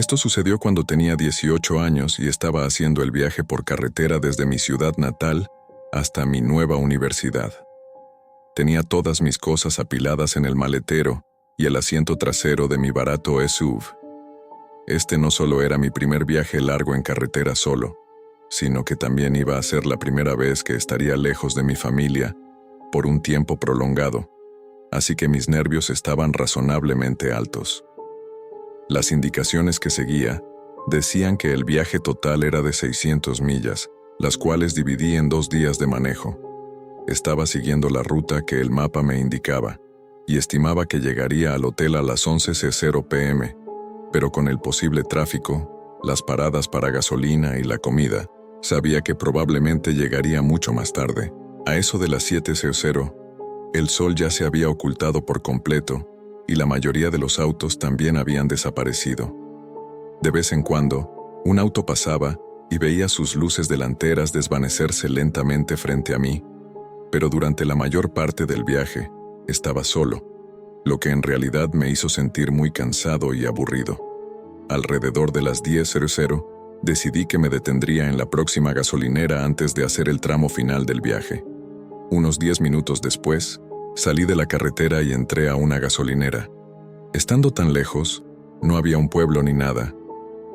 Esto sucedió cuando tenía 18 años y estaba haciendo el viaje por carretera desde mi ciudad natal hasta mi nueva universidad. Tenía todas mis cosas apiladas en el maletero y el asiento trasero de mi barato SUV. Este no solo era mi primer viaje largo en carretera solo, sino que también iba a ser la primera vez que estaría lejos de mi familia por un tiempo prolongado, así que mis nervios estaban razonablemente altos. Las indicaciones que seguía decían que el viaje total era de 600 millas, las cuales dividí en 2 días de manejo. Estaba siguiendo la ruta que el mapa me indicaba y estimaba que llegaría al hotel a las 11:00 p.m., pero con el posible tráfico, las paradas para gasolina y la comida, sabía que probablemente llegaría mucho más tarde. A eso de las 7:00, el sol ya se había ocultado por completo y la mayoría de los autos también habían desaparecido. De vez en cuando, un auto pasaba y veía sus luces delanteras desvanecerse lentamente frente a mí, pero durante la mayor parte del viaje estaba solo, lo que en realidad me hizo sentir muy cansado y aburrido. Alrededor de las 10:00, decidí que me detendría en la próxima gasolinera antes de hacer el tramo final del viaje. Unos 10 minutos después, salí de la carretera y entré a una gasolinera. Estando tan lejos, no había un pueblo ni nada.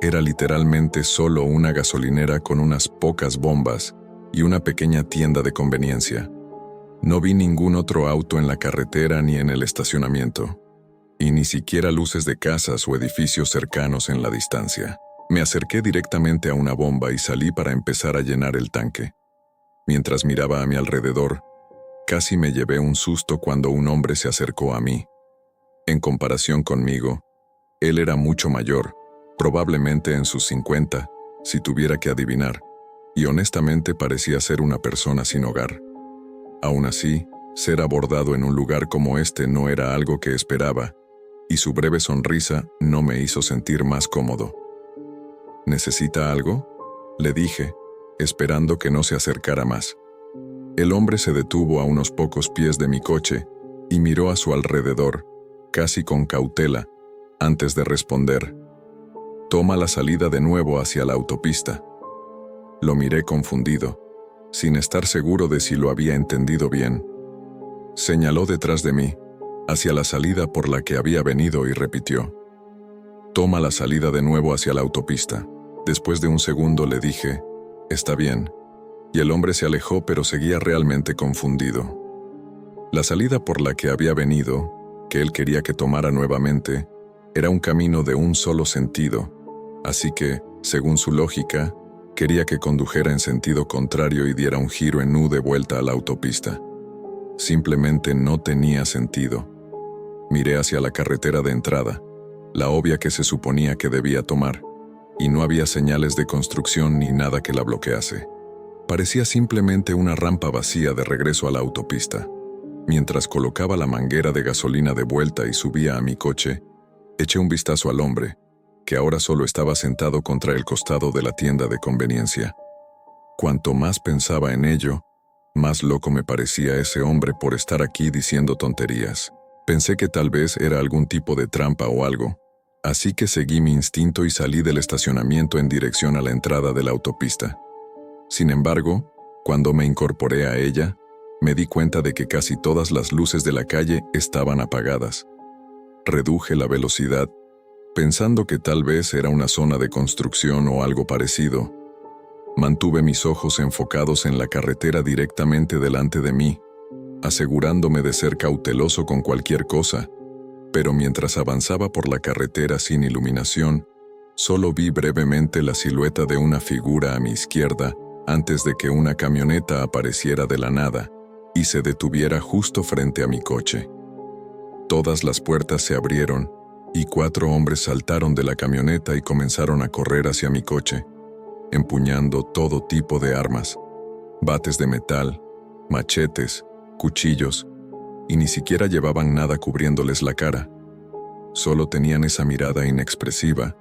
Era literalmente solo una gasolinera con unas pocas bombas y una pequeña tienda de conveniencia. No vi ningún otro auto en la carretera ni en el estacionamiento, y ni siquiera luces de casas o edificios cercanos en la distancia. Me acerqué directamente a una bomba y salí para empezar a llenar el tanque. Mientras miraba a mi alrededor, casi me llevé un susto cuando un hombre se acercó a mí. En comparación conmigo, él era mucho mayor, probablemente en sus 50, si tuviera que adivinar, y honestamente parecía ser una persona sin hogar. Aún así, ser abordado en un lugar como este no era algo que esperaba, y su breve sonrisa no me hizo sentir más cómodo. ¿Necesita algo?, le dije, esperando que no se acercara más. El hombre se detuvo a unos pocos pies de mi coche y miró a su alrededor, casi con cautela, antes de responder. Toma la salida de nuevo hacia la autopista. Lo miré confundido, sin estar seguro de si lo había entendido bien. Señaló detrás de mí, hacia la salida por la que había venido y repitió. Toma la salida de nuevo hacia la autopista. Después de un segundo le dije, está bien, y el hombre se alejó pero seguía realmente confundido. La salida por la que había venido, que él quería que tomara nuevamente, era un camino de un solo sentido, así que, según su lógica, quería que condujera en sentido contrario y diera un giro en U de vuelta a la autopista. Simplemente no tenía sentido. Miré hacia la carretera de entrada, la obvia que se suponía que debía tomar, y no había señales de construcción ni nada que la bloquease. Parecía simplemente una rampa vacía de regreso a la autopista. Mientras colocaba la manguera de gasolina de vuelta y subía a mi coche, eché un vistazo al hombre, que ahora solo estaba sentado contra el costado de la tienda de conveniencia. Cuanto más pensaba en ello, más loco me parecía ese hombre por estar aquí diciendo tonterías. Pensé que tal vez era algún tipo de trampa o algo, así que seguí mi instinto y salí del estacionamiento en dirección a la entrada de la autopista. Sin embargo, cuando me incorporé a ella, me di cuenta de que casi todas las luces de la calle estaban apagadas. Reduje la velocidad, pensando que tal vez era una zona de construcción o algo parecido. Mantuve mis ojos enfocados en la carretera directamente delante de mí, asegurándome de ser cauteloso con cualquier cosa, pero mientras avanzaba por la carretera sin iluminación, solo vi brevemente la silueta de una figura a mi izquierda antes de que una camioneta apareciera de la nada y se detuviera justo frente a mi coche. Todas las puertas se abrieron y 4 hombres saltaron de la camioneta y comenzaron a correr hacia mi coche, empuñando todo tipo de armas, bates de metal, machetes, cuchillos, y ni siquiera llevaban nada cubriéndoles la cara. Solo tenían esa mirada inexpresiva,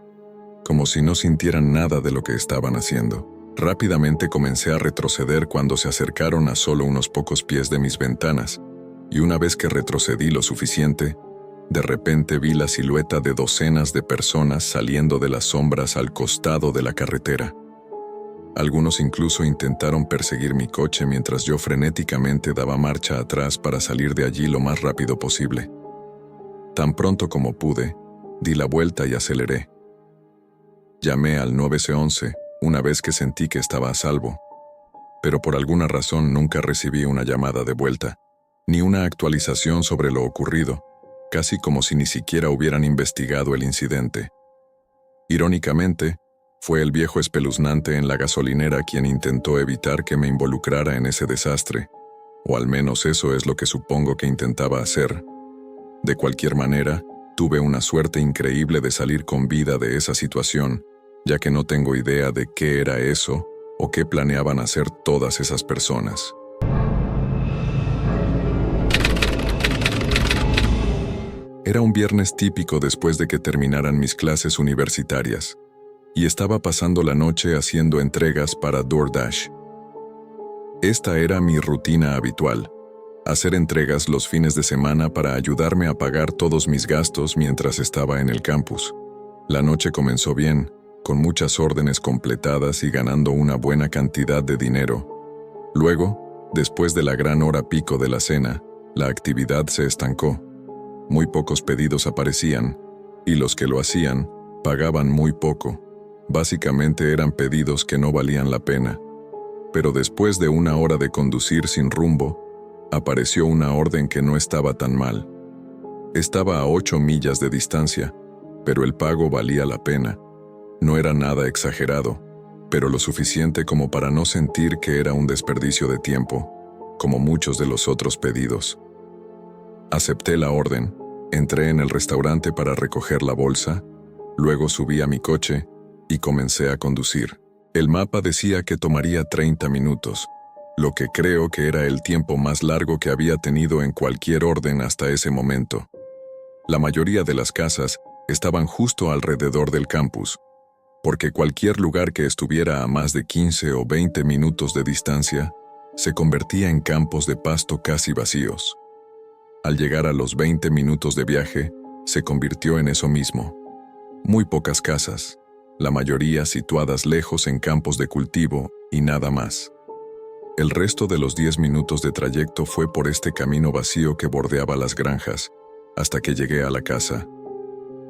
como si no sintieran nada de lo que estaban haciendo. Rápidamente comencé a retroceder cuando se acercaron a solo unos pocos pies de mis ventanas, y una vez que retrocedí lo suficiente, De repente vi la silueta de docenas de personas saliendo de las sombras al costado de la carretera. Algunos incluso intentaron perseguir mi coche mientras yo frenéticamente daba marcha atrás para salir de allí lo más rápido posible. Tan pronto como pude, di la vuelta y aceleré. Llamé al 911 una vez que sentí que estaba a salvo, pero por alguna razón nunca recibí una llamada de vuelta, ni una actualización sobre lo ocurrido, casi como si ni siquiera hubieran investigado el incidente. Irónicamente, fue el viejo espeluznante en la gasolinera quien intentó evitar que me involucrara en ese desastre, o al menos eso es lo que supongo que intentaba hacer. De cualquier manera, tuve una suerte increíble de salir con vida de esa situación, ya que no tengo idea de qué era eso o qué planeaban hacer todas esas personas. Era un viernes típico después de que terminaran mis clases universitarias, y estaba pasando la noche haciendo entregas para DoorDash. Esta era mi rutina habitual, hacer entregas los fines de semana para ayudarme a pagar todos mis gastos mientras estaba en el campus. La noche comenzó bien, con muchas órdenes completadas y ganando una buena cantidad de dinero. Luego, después de la gran hora pico de la cena, la actividad se estancó. Muy pocos pedidos aparecían, y los que lo hacían, pagaban muy poco. Básicamente eran pedidos que no valían la pena. Pero después de una hora de conducir sin rumbo, apareció una orden que no estaba tan mal. Estaba a 8 millas de distancia, pero el pago valía la pena. No era nada exagerado, pero lo suficiente como para no sentir que era un desperdicio de tiempo, como muchos de los otros pedidos. Acepté la orden, entré en el restaurante para recoger la bolsa, luego subí a mi coche y comencé a conducir. El mapa decía que tomaría 30 minutos, lo que creo que era el tiempo más largo que había tenido en cualquier orden hasta ese momento. La mayoría de las casas estaban justo alrededor del campus, porque cualquier lugar que estuviera a más de 15 o 20 minutos de distancia se convertía en campos de pasto casi vacíos. Al llegar a los 20 minutos de viaje, se convirtió en eso mismo. Muy pocas casas, la mayoría situadas lejos en campos de cultivo y nada más. El resto de los 10 minutos de trayecto fue por este camino vacío que bordeaba las granjas, hasta que llegué a la casa.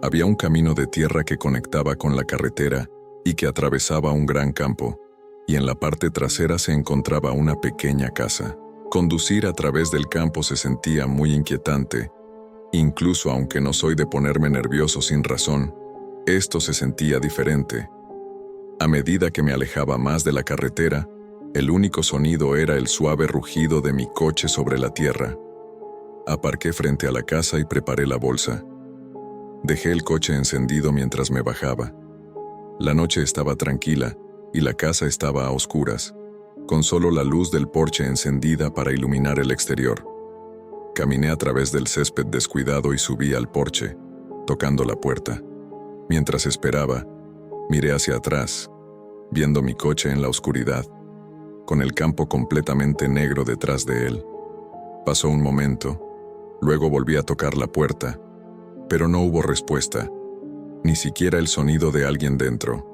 Había un camino de tierra que conectaba con la carretera y que atravesaba un gran campo, y en la parte trasera se encontraba una pequeña casa. Conducir a través del campo se sentía muy inquietante, incluso aunque no soy de ponerme nervioso sin razón, esto se sentía diferente. A medida que me alejaba más de la carretera, el único sonido era el suave rugido de mi coche sobre la tierra. Aparqué frente a la casa y preparé la bolsa. Dejé el coche encendido mientras me bajaba. La noche estaba tranquila y la casa estaba a oscuras, con solo la luz del porche encendida para iluminar el exterior. Caminé a través del césped descuidado y subí al porche, tocando la puerta. Mientras esperaba, miré hacia atrás, viendo mi coche en la oscuridad, con el campo completamente negro detrás de él. Pasó un momento, luego volví a tocar la puerta, pero no hubo respuesta, ni siquiera el sonido de alguien dentro.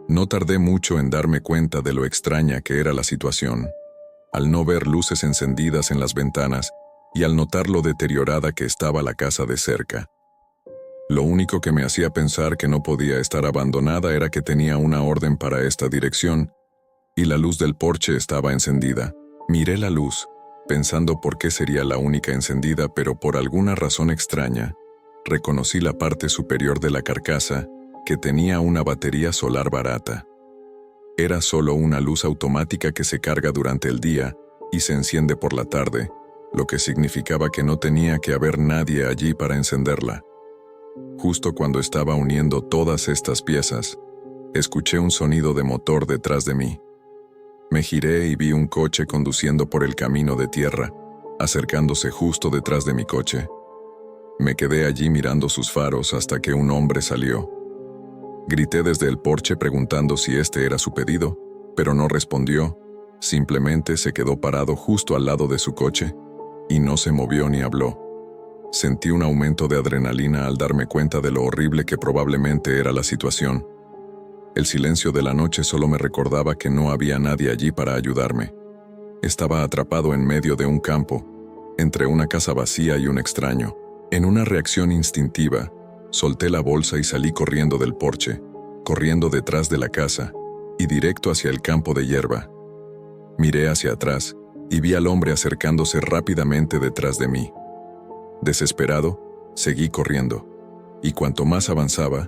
No tardé mucho en darme cuenta de lo extraña que era la situación, al no ver luces encendidas en las ventanas y al notar lo deteriorada que estaba la casa de cerca. Lo único que me hacía pensar que no podía estar abandonada era que tenía una orden para esta dirección, y la luz del porche estaba encendida. Miré la luz, pensando por qué sería la única encendida, pero por alguna razón extraña, reconocí la parte superior de la carcasa, que tenía una batería solar barata. Era solo una luz automática que se carga durante el día y se enciende por la tarde, lo que significaba que no tenía que haber nadie allí para encenderla. Justo cuando estaba uniendo todas estas piezas, escuché un sonido de motor detrás de mí. Me giré y vi un coche conduciendo por el camino de tierra, acercándose justo detrás de mi coche. Me quedé allí mirando sus faros hasta que un hombre salió. Grité desde el porche preguntando si este era su pedido, pero no respondió, simplemente se quedó parado justo al lado de su coche, y no se movió ni habló. Sentí un aumento de adrenalina al darme cuenta de lo horrible que probablemente era la situación. El silencio de la noche solo me recordaba que no había nadie allí para ayudarme. Estaba atrapado en medio de un campo, entre una casa vacía y un extraño. En una reacción instintiva, solté la bolsa y salí corriendo del porche, corriendo detrás de la casa y directo hacia el campo de hierba. Miré hacia atrás y vi al hombre acercándose rápidamente detrás de mí. Desesperado, seguí corriendo, y cuanto más avanzaba,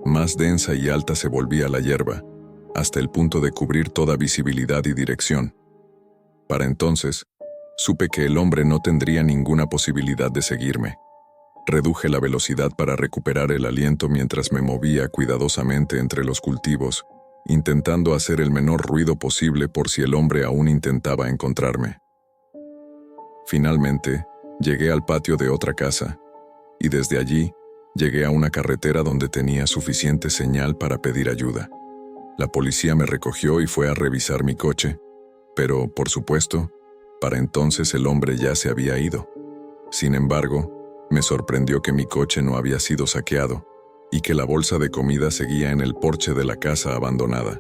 más densa y alta se volvía la hierba, hasta el punto de cubrir toda visibilidad y dirección. Para entonces, supe que el hombre no tendría ninguna posibilidad de seguirme. Reduje la velocidad para recuperar el aliento mientras me movía cuidadosamente entre los cultivos, intentando hacer el menor ruido posible por si el hombre aún intentaba encontrarme. Finalmente, llegué al patio de otra casa, y desde allí llegué a una carretera donde tenía suficiente señal para pedir ayuda. La policía me recogió y fue a revisar mi coche, pero, por supuesto, para entonces el hombre ya se había ido. Sin embargo, me sorprendió que mi coche no había sido saqueado y que la bolsa de comida seguía en el porche de la casa abandonada.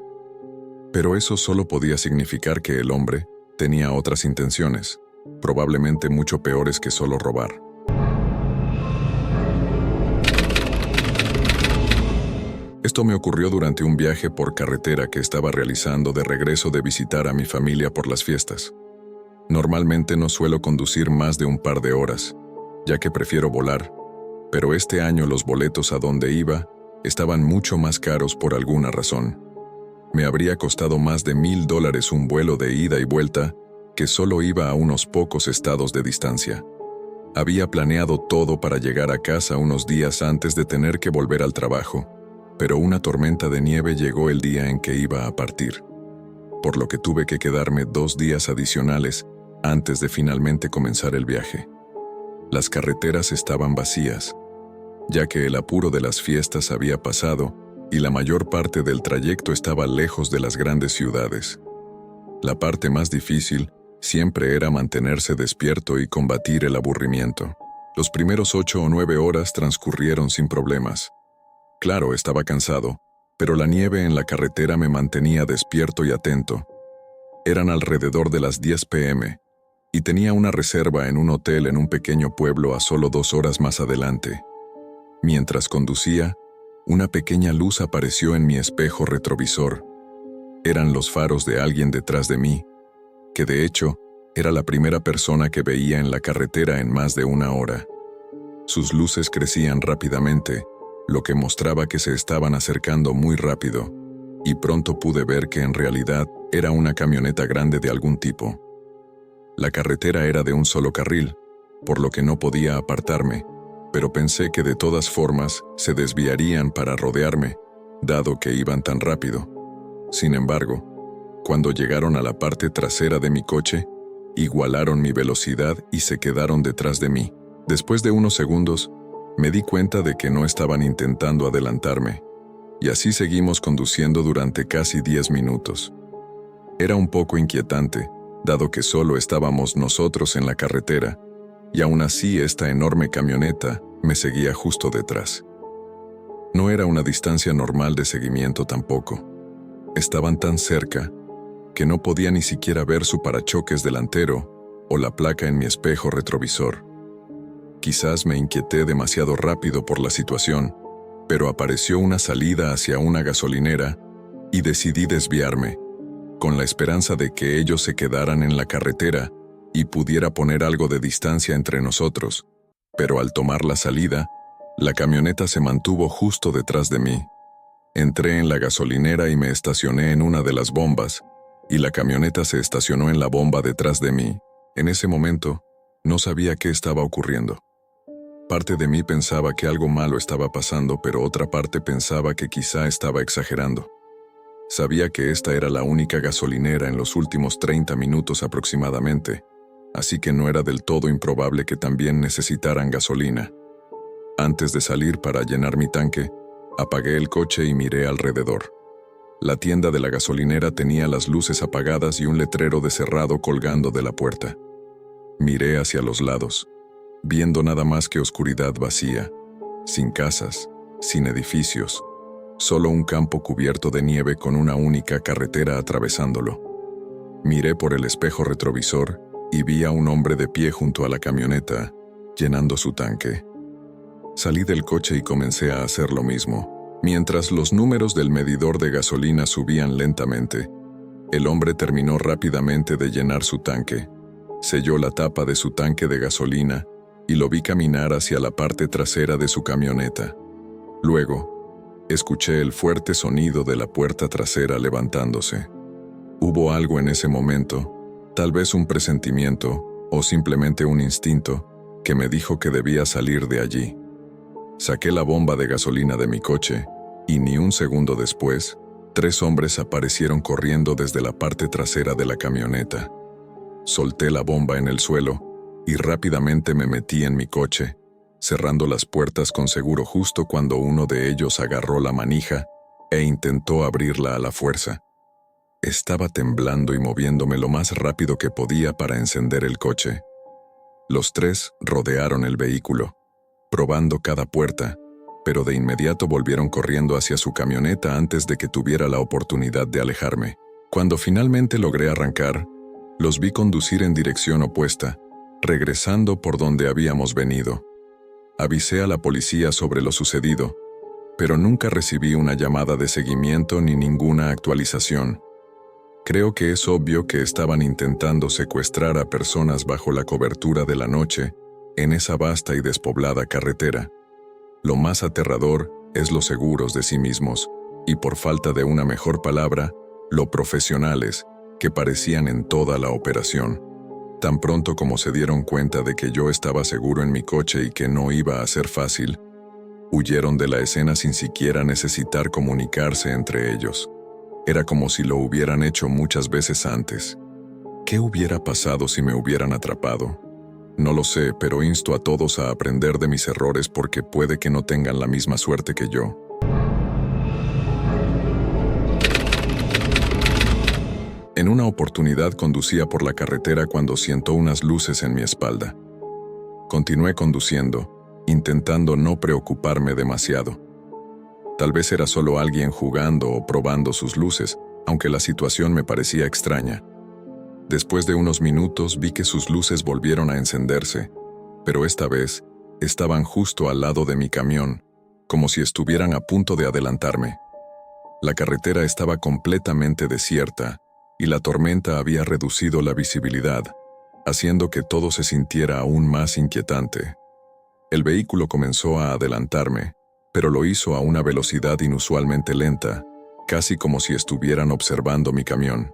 Pero eso solo podía significar que el hombre tenía otras intenciones, probablemente mucho peores que solo robar. Esto me ocurrió durante un viaje por carretera que estaba realizando de regreso de visitar a mi familia por las fiestas. Normalmente no suelo conducir más de un par de horas, ya que prefiero volar, pero este año los boletos a donde iba estaban mucho más caros por alguna razón. Me habría costado más de $1,000 un vuelo de ida y vuelta, que solo iba a unos pocos estados de distancia. Había planeado todo para llegar a casa unos días antes de tener que volver al trabajo, pero una tormenta de nieve llegó el día en que iba a partir, por lo que tuve que quedarme 2 días adicionales antes de finalmente comenzar el viaje. Las carreteras estaban vacías, ya que el apuro de las fiestas había pasado y la mayor parte del trayecto estaba lejos de las grandes ciudades. La parte más difícil siempre era mantenerse despierto y combatir el aburrimiento. Los primeros 8 o 9 horas transcurrieron sin problemas. Claro, estaba cansado, pero la nieve en la carretera me mantenía despierto y atento. Eran alrededor de las 10 p.m., y tenía una reserva en un hotel en un pequeño pueblo a solo 2 horas más adelante. Mientras conducía, una pequeña luz apareció en mi espejo retrovisor. Eran los faros de alguien detrás de mí, que de hecho era la primera persona que veía en la carretera en más de 1 hora. Sus luces crecían rápidamente, lo que mostraba que se estaban acercando muy rápido, y pronto pude ver que en realidad era una camioneta grande de algún tipo. La carretera era de un solo carril, por lo que no podía apartarme, pero pensé que de todas formas se desviarían para rodearme, dado que iban tan rápido. Sin embargo, cuando llegaron a la parte trasera de mi coche, igualaron mi velocidad y se quedaron detrás de mí. Después de unos segundos, me di cuenta de que no estaban intentando adelantarme, y así seguimos conduciendo durante casi 10 minutos. Era un poco inquietante, dado que solo estábamos nosotros en la carretera, y aún así esta enorme camioneta me seguía justo detrás. No era una distancia normal de seguimiento tampoco. Estaban tan cerca que no podía ni siquiera ver su parachoques delantero o la placa en mi espejo retrovisor. Quizás me inquieté demasiado rápido por la situación, pero apareció una salida hacia una gasolinera y decidí desviarme, con la esperanza de que ellos se quedaran en la carretera y pudiera poner algo de distancia entre nosotros, pero al tomar la salida, la camioneta se mantuvo justo detrás de mí. Entré en la gasolinera y me estacioné en una de las bombas, y la camioneta se estacionó en la bomba detrás de mí. En ese momento, no sabía qué estaba ocurriendo. Parte de mí pensaba que algo malo estaba pasando, pero otra parte pensaba que quizá estaba exagerando. Sabía que esta era la única gasolinera en los últimos 30 minutos aproximadamente, así que no era del todo improbable que también necesitaran gasolina. Antes de salir para llenar mi tanque, apagué el coche y miré alrededor. La tienda de la gasolinera tenía las luces apagadas y un letrero de cerrado colgando de la puerta. Miré hacia los lados. viendo nada más que oscuridad vacía, sin casas, sin edificios, solo un campo cubierto de nieve con una única carretera atravesándolo. Miré por el espejo retrovisor y vi a un hombre de pie junto a la camioneta, llenando su tanque. Salí del coche y comencé a hacer lo mismo. Mientras los números del medidor de gasolina subían lentamente, el hombre terminó rápidamente de llenar su tanque, selló la tapa de su tanque de gasolina y lo vi caminar hacia la parte trasera de su camioneta. Luego, escuché el fuerte sonido de la puerta trasera levantándose. Hubo algo en ese momento, tal vez un presentimiento o simplemente un instinto, que me dijo que debía salir de allí. Saqué la bomba de gasolina de mi coche y ni un segundo después, 3 hombres aparecieron corriendo desde la parte trasera de la camioneta. Solté la bomba en el suelo y rápidamente me metí en mi coche, cerrando las puertas con seguro justo cuando uno de ellos agarró la manija e intentó abrirla a la fuerza. Estaba temblando y moviéndome lo más rápido que podía para encender el coche. Los 3 rodearon el vehículo, probando cada puerta, pero de inmediato volvieron corriendo hacia su camioneta antes de que tuviera la oportunidad de alejarme. Cuando finalmente logré arrancar, los vi conducir en dirección opuesta, regresando por donde habíamos venido. Avisé a la policía sobre lo sucedido, pero nunca recibí una llamada de seguimiento ni ninguna actualización. Creo que es obvio que estaban intentando secuestrar a personas bajo la cobertura de la noche en esa vasta y despoblada carretera. Lo más aterrador es lo seguros de sí mismos, y por falta de una mejor palabra, lo profesionales que parecían en toda la operación. Tan pronto como se dieron cuenta de que yo estaba seguro en mi coche y que no iba a ser fácil, huyeron de la escena sin siquiera necesitar comunicarse entre ellos. Era como si lo hubieran hecho muchas veces antes. ¿Qué hubiera pasado si me hubieran atrapado? No lo sé, pero insto a todos a aprender de mis errores porque puede que no tengan la misma suerte que yo. En una oportunidad conducía por la carretera cuando siento unas luces en mi espalda. Continué conduciendo, intentando no preocuparme demasiado. Tal vez era solo alguien jugando o probando sus luces, aunque la situación me parecía extraña. Después de unos minutos vi que sus luces volvieron a encenderse, pero esta vez estaban justo al lado de mi camión, como si estuvieran a punto de adelantarme. La carretera estaba completamente desierta y la tormenta había reducido la visibilidad, haciendo que todo se sintiera aún más inquietante. El vehículo comenzó a adelantarme, pero lo hizo a una velocidad inusualmente lenta, casi como si estuvieran observando mi camión.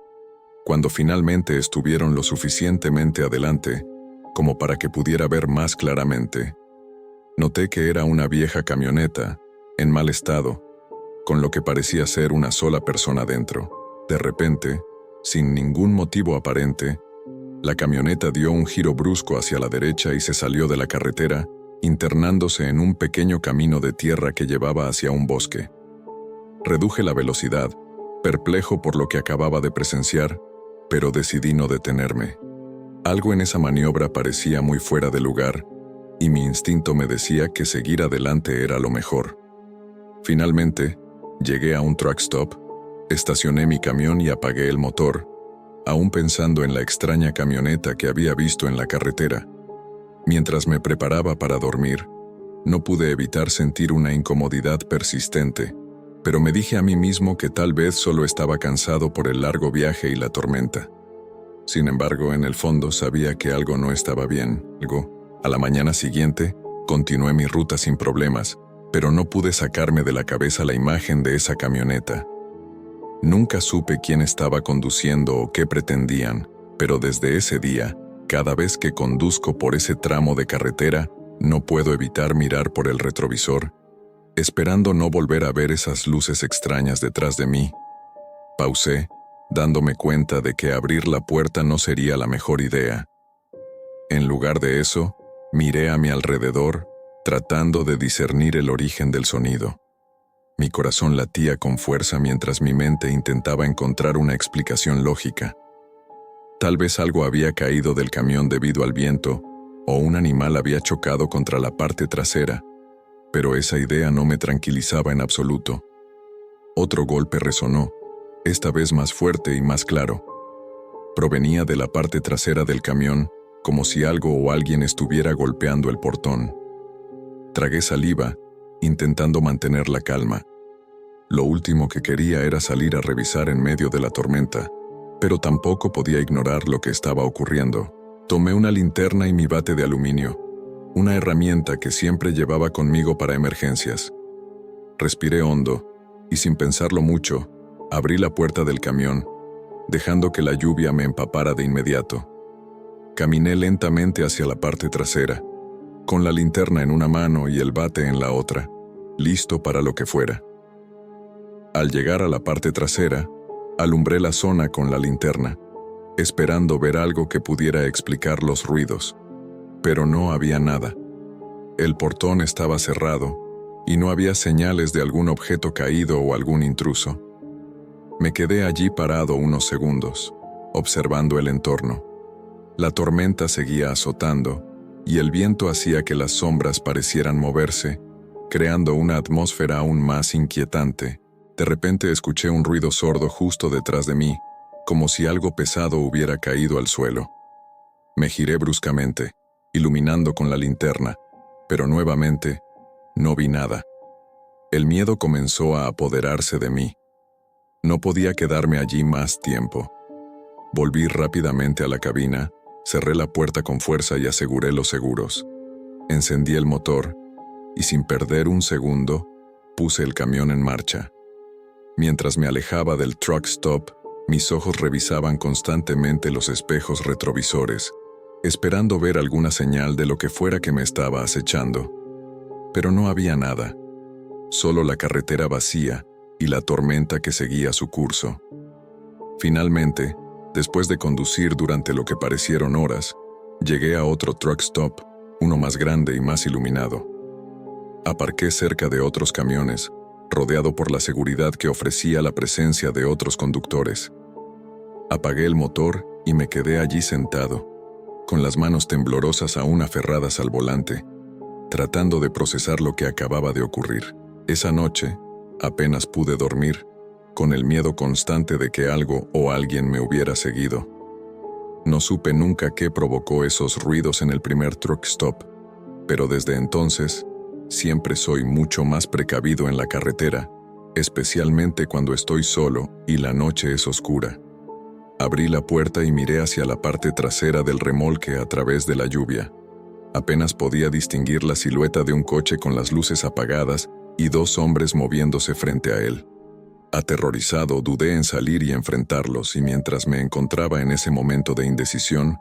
Cuando finalmente estuvieron lo suficientemente adelante, como para que pudiera ver más claramente, noté que era una vieja camioneta, en mal estado, con lo que parecía ser una sola persona dentro. De repente, sin ningún motivo aparente, la camioneta dio un giro brusco hacia la derecha y se salió de la carretera, internándose en un pequeño camino de tierra que llevaba hacia un bosque. Reduje la velocidad, perplejo por lo que acababa de presenciar, pero decidí no detenerme. Algo en esa maniobra parecía muy fuera de lugar, y mi instinto me decía que seguir adelante era lo mejor. Finalmente, llegué a un truck stop, estacioné mi camión y apagué el motor, aún pensando en la extraña camioneta que había visto en la carretera. Mientras me preparaba para dormir, no pude evitar sentir una incomodidad persistente, pero me dije a mí mismo que tal vez solo estaba cansado por el largo viaje y la tormenta. Sin embargo, en el fondo sabía que algo no estaba bien. A la mañana siguiente, continué mi ruta sin problemas, pero no pude sacarme de la cabeza la imagen de esa camioneta. Nunca supe quién estaba conduciendo o qué pretendían, pero desde ese día, cada vez que conduzco por ese tramo de carretera, no puedo evitar mirar por el retrovisor, esperando no volver a ver esas luces extrañas detrás de mí. Pausé, dándome cuenta de que abrir la puerta no sería la mejor idea. En lugar de eso, miré a mi alrededor, tratando de discernir el origen del sonido. Mi corazón latía con fuerza mientras mi mente intentaba encontrar una explicación lógica. Tal vez algo había caído del camión debido al viento, o un animal había chocado contra la parte trasera, pero esa idea no me tranquilizaba en absoluto. Otro golpe resonó, esta vez más fuerte y más claro. Provenía de la parte trasera del camión, como si algo o alguien estuviera golpeando el portón. Tragué saliva, intentando mantener la calma. Lo último que quería era salir a revisar en medio de la tormenta, pero tampoco podía ignorar lo que estaba ocurriendo. Tomé una linterna y mi bate de aluminio, una herramienta que siempre llevaba conmigo para emergencias. Respiré hondo, y sin pensarlo mucho, abrí la puerta del camión, dejando que la lluvia me empapara de inmediato. Caminé lentamente hacia la parte trasera, con la linterna en una mano y el bate en la otra, listo para lo que fuera. Al llegar a la parte trasera, alumbré la zona con la linterna, esperando ver algo que pudiera explicar los ruidos. Pero no había nada. El portón estaba cerrado, y no había señales de algún objeto caído o algún intruso. Me quedé allí parado unos segundos, observando el entorno. La tormenta seguía azotando, y el viento hacía que las sombras parecieran moverse, creando una atmósfera aún más inquietante. De repente escuché un ruido sordo justo detrás de mí, como si algo pesado hubiera caído al suelo. Me giré bruscamente, iluminando con la linterna, pero nuevamente no vi nada. El miedo comenzó a apoderarse de mí. No podía quedarme allí más tiempo. Volví rápidamente a la cabina, cerré la puerta con fuerza y aseguré los seguros. Encendí el motor, y sin perder un segundo, puse el camión en marcha. Mientras me alejaba del truck stop, mis ojos revisaban constantemente los espejos retrovisores, esperando ver alguna señal de lo que fuera que me estaba acechando. Pero no había nada, solo la carretera vacía y la tormenta que seguía su curso. Finalmente, después de conducir durante lo que parecieron horas, llegué a otro truck stop, uno más grande y más iluminado. Aparqué cerca de otros camiones, rodeado por la seguridad que ofrecía la presencia de otros conductores. Apagué el motor y me quedé allí sentado, con las manos temblorosas aún aferradas al volante, tratando de procesar lo que acababa de ocurrir. Esa noche, apenas pude dormir, con el miedo constante de que algo o alguien me hubiera seguido. No supe nunca qué provocó esos ruidos en el primer truck stop, pero desde entonces, siempre soy mucho más precavido en la carretera, especialmente cuando estoy solo y la noche es oscura. Abrí la puerta y miré hacia la parte trasera del remolque a través de la lluvia. Apenas podía distinguir la silueta de un coche con las luces apagadas y dos hombres moviéndose frente a él. Aterrorizado, dudé en salir y enfrentarlos, y mientras me encontraba en ese momento de indecisión,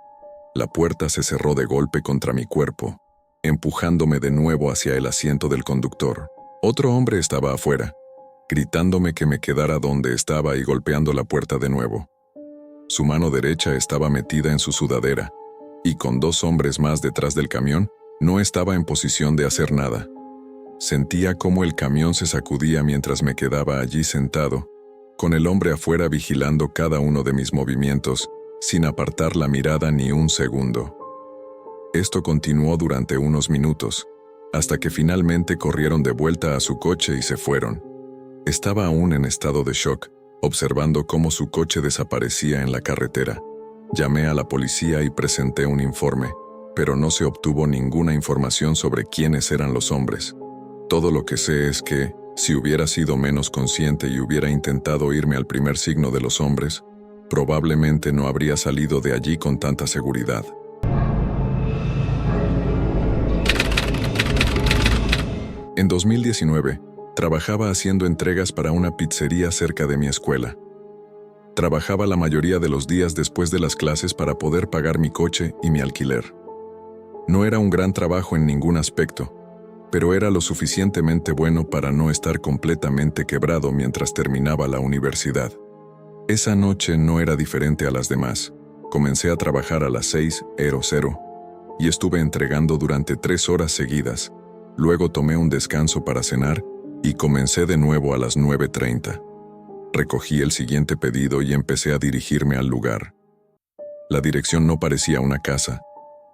la puerta se cerró de golpe contra mi cuerpo, empujándome de nuevo hacia el asiento del conductor. Otro hombre estaba afuera, gritándome que me quedara donde estaba y golpeando la puerta de nuevo. Su mano derecha estaba metida en su sudadera, y con dos hombres más detrás del camión, no estaba en posición de hacer nada. Sentía cómo el camión se sacudía mientras me quedaba allí sentado, con el hombre afuera vigilando cada uno de mis movimientos, sin apartar la mirada ni un segundo. Esto continuó durante unos minutos, hasta que finalmente corrieron de vuelta a su coche y se fueron. Estaba aún en estado de shock, observando cómo su coche desaparecía en la carretera. Llamé a la policía y presenté un informe, pero no se obtuvo ninguna información sobre quiénes eran los hombres. Todo lo que sé es que, si hubiera sido menos consciente y hubiera intentado irme al primer signo de los hombres, probablemente no habría salido de allí con tanta seguridad. En 2019, trabajaba haciendo entregas para una pizzería cerca de mi escuela. Trabajaba la mayoría de los días después de las clases para poder pagar mi coche y mi alquiler. No era un gran trabajo en ningún aspecto, pero era lo suficientemente bueno para no estar completamente quebrado mientras terminaba la universidad. Esa noche no era diferente a las demás. Comencé a trabajar a las 6:00 y estuve entregando durante 3 horas seguidas. Luego tomé un descanso para cenar y comencé de nuevo a las 9:30. Recogí el siguiente pedido y empecé a dirigirme al lugar. La dirección no parecía una casa,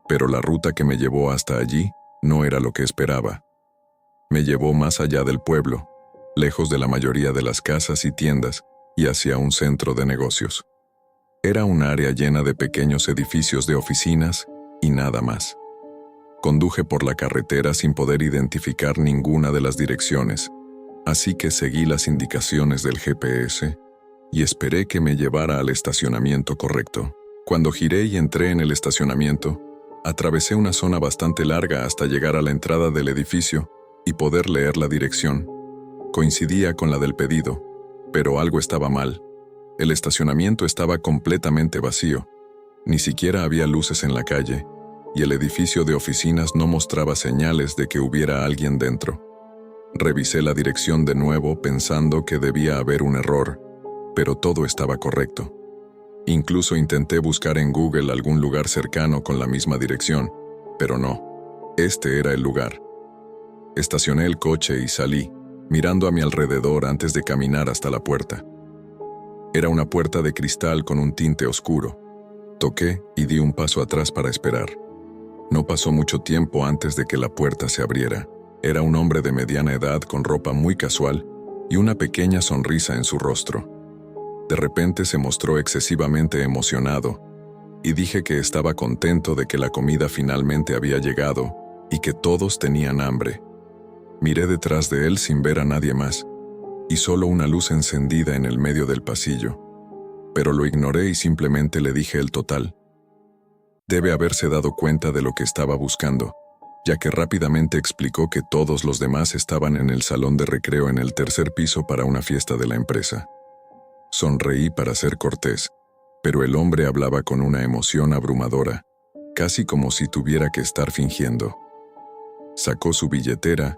Pero la ruta que me llevó hasta allí no era lo que esperaba. Me llevó más allá del pueblo, lejos de la mayoría de las casas y tiendas, y hacia un centro de negocios. Era un área llena de pequeños edificios de oficinas y nada más. Conduje por la carretera sin poder identificar ninguna de las direcciones, así que seguí las indicaciones del GPS y esperé que me llevara al estacionamiento correcto. Cuando giré y entré en el estacionamiento, atravesé una zona bastante larga hasta llegar a la entrada del edificio y poder leer la dirección. Coincidía con la del pedido, pero algo estaba mal. El estacionamiento estaba completamente vacío. Ni siquiera había luces en la calle, y el edificio de oficinas no mostraba señales de que hubiera alguien dentro. Revisé la dirección de nuevo pensando que debía haber un error, pero todo estaba correcto. Incluso intenté buscar en Google algún lugar cercano con la misma dirección, pero no. Este era el lugar. Estacioné el coche y salí, mirando a mi alrededor antes de caminar hasta la puerta. Era una puerta de cristal con un tinte oscuro. Toqué y di un paso atrás para esperar. No pasó mucho tiempo antes de que la puerta se abriera. Era un hombre de mediana edad con ropa muy casual y una pequeña sonrisa en su rostro. De repente se mostró excesivamente emocionado y dije que estaba contento de que la comida finalmente había llegado y que todos tenían hambre. Miré detrás de él sin ver a nadie más y solo una luz encendida en el medio del pasillo. Pero lo ignoré y simplemente le dije el total. Debe haberse dado cuenta de lo que estaba buscando, ya que rápidamente explicó que todos los demás estaban en el salón de recreo en el tercer piso para una fiesta de la empresa. Sonreí para ser cortés, pero el hombre hablaba con una emoción abrumadora, casi como si tuviera que estar fingiendo. Sacó su billetera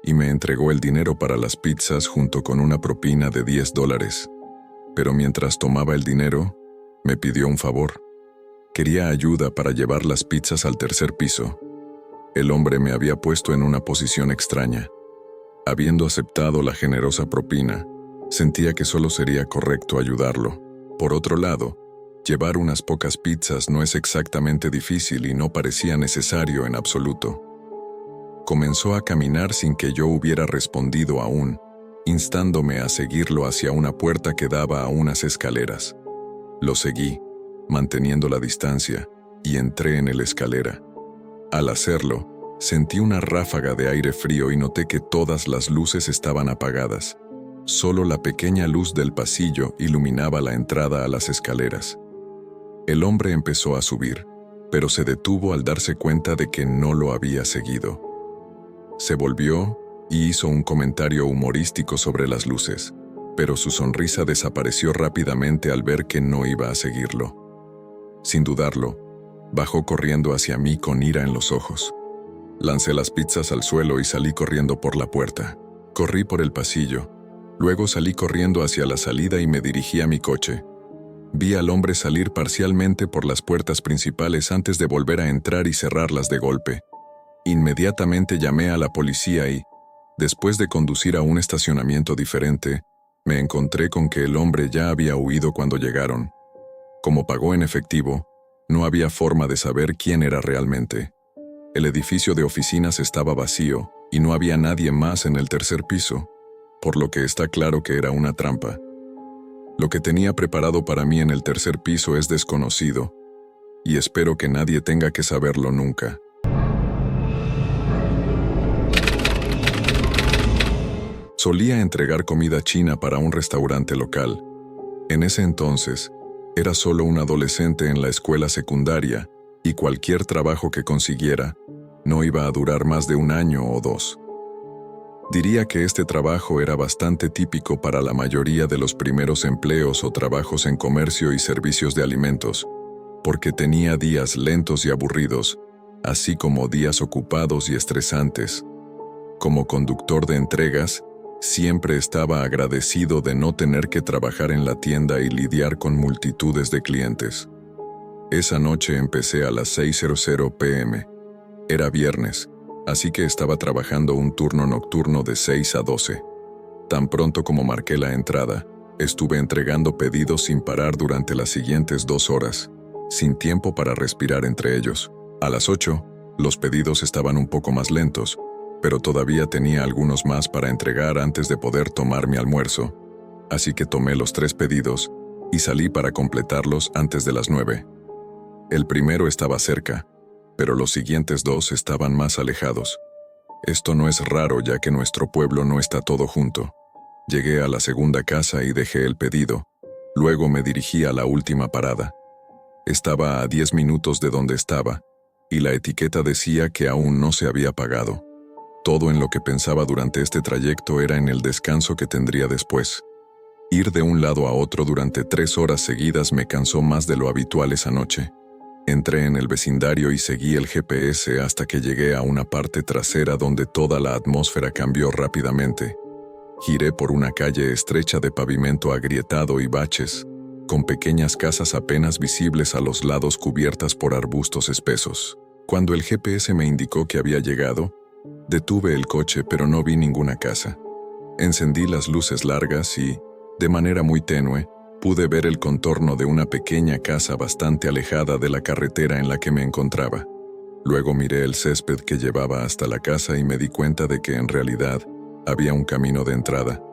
y me entregó el dinero para las pizzas junto con una propina de $10. Pero mientras tomaba el dinero, me pidió un favor. Quería ayuda para llevar las pizzas al tercer piso. El hombre me había puesto en una posición extraña. Habiendo aceptado la generosa propina, sentía que solo sería correcto ayudarlo. Por otro lado, llevar unas pocas pizzas no es exactamente difícil y no parecía necesario en absoluto. Comenzó a caminar sin que yo hubiera respondido aún, instándome a seguirlo hacia una puerta que daba a unas escaleras. Lo seguí, manteniendo la distancia, y entré en la escalera. Al hacerlo, sentí una ráfaga de aire frío y noté que todas las luces estaban apagadas. Solo la pequeña luz del pasillo iluminaba la entrada a las escaleras. El hombre empezó a subir, pero se detuvo al darse cuenta de que no lo había seguido. Se volvió y hizo un comentario humorístico sobre las luces, pero su sonrisa desapareció rápidamente al ver que no iba a seguirlo. Sin dudarlo, bajó corriendo hacia mí con ira en los ojos. Lancé las pizzas al suelo y salí corriendo por la puerta. Corrí por el pasillo. Luego salí corriendo hacia la salida y me dirigí a mi coche. Vi al hombre salir parcialmente por las puertas principales antes de volver a entrar y cerrarlas de golpe. Inmediatamente llamé a la policía y, después de conducir a un estacionamiento diferente, me encontré con que el hombre ya había huido cuando llegaron. Como pagó en efectivo, no había forma de saber quién era realmente. El edificio de oficinas estaba vacío y no había nadie más en el tercer piso, por lo que está claro que era una trampa. Lo que tenía preparado para mí en el tercer piso es desconocido, y espero que nadie tenga que saberlo nunca. Solía entregar comida china para un restaurante local. En ese entonces, era solo un adolescente en la escuela secundaria y cualquier trabajo que consiguiera no iba a durar más de 1 año o 2. Diría que este trabajo era bastante típico para la mayoría de los primeros empleos o trabajos en comercio y servicios de alimentos, porque tenía días lentos y aburridos, así como días ocupados y estresantes. Como conductor de entregas, siempre estaba agradecido de no tener que trabajar en la tienda y lidiar con multitudes de clientes. Esa noche empecé a las 6:00 p.m. Era viernes, así que estaba trabajando un turno nocturno de 6 a 12. Tan pronto como marqué la entrada, estuve entregando pedidos sin parar durante las siguientes 2 horas, sin tiempo para respirar entre ellos. A las 8, los pedidos estaban un poco más lentos, pero todavía tenía algunos más para entregar antes de poder tomar mi almuerzo, así que tomé los 3 pedidos y salí para completarlos antes de las 9. El primero estaba cerca, pero los siguientes 2 estaban más alejados. Esto no es raro ya que nuestro pueblo no está todo junto. Llegué a la segunda casa y dejé el pedido. Luego me dirigí a la última parada. Estaba a 10 minutos de donde estaba, y la etiqueta decía que aún no se había pagado. Todo en lo que pensaba durante este trayecto era en el descanso que tendría después. Ir de un lado a otro durante 3 horas seguidas me cansó más de lo habitual esa noche. Entré en el vecindario y seguí el GPS hasta que llegué a una parte trasera donde toda la atmósfera cambió rápidamente. Giré por una calle estrecha de pavimento agrietado y baches, con pequeñas casas apenas visibles a los lados cubiertas por arbustos espesos. Cuando el GPS me indicó que había llegado, detuve el coche pero no vi ninguna casa. Encendí las luces largas y, de manera muy tenue, pude ver el contorno de una pequeña casa bastante alejada de la carretera en la que me encontraba. Luego miré el césped que llevaba hasta la casa y me di cuenta de que en realidad había un camino de entrada,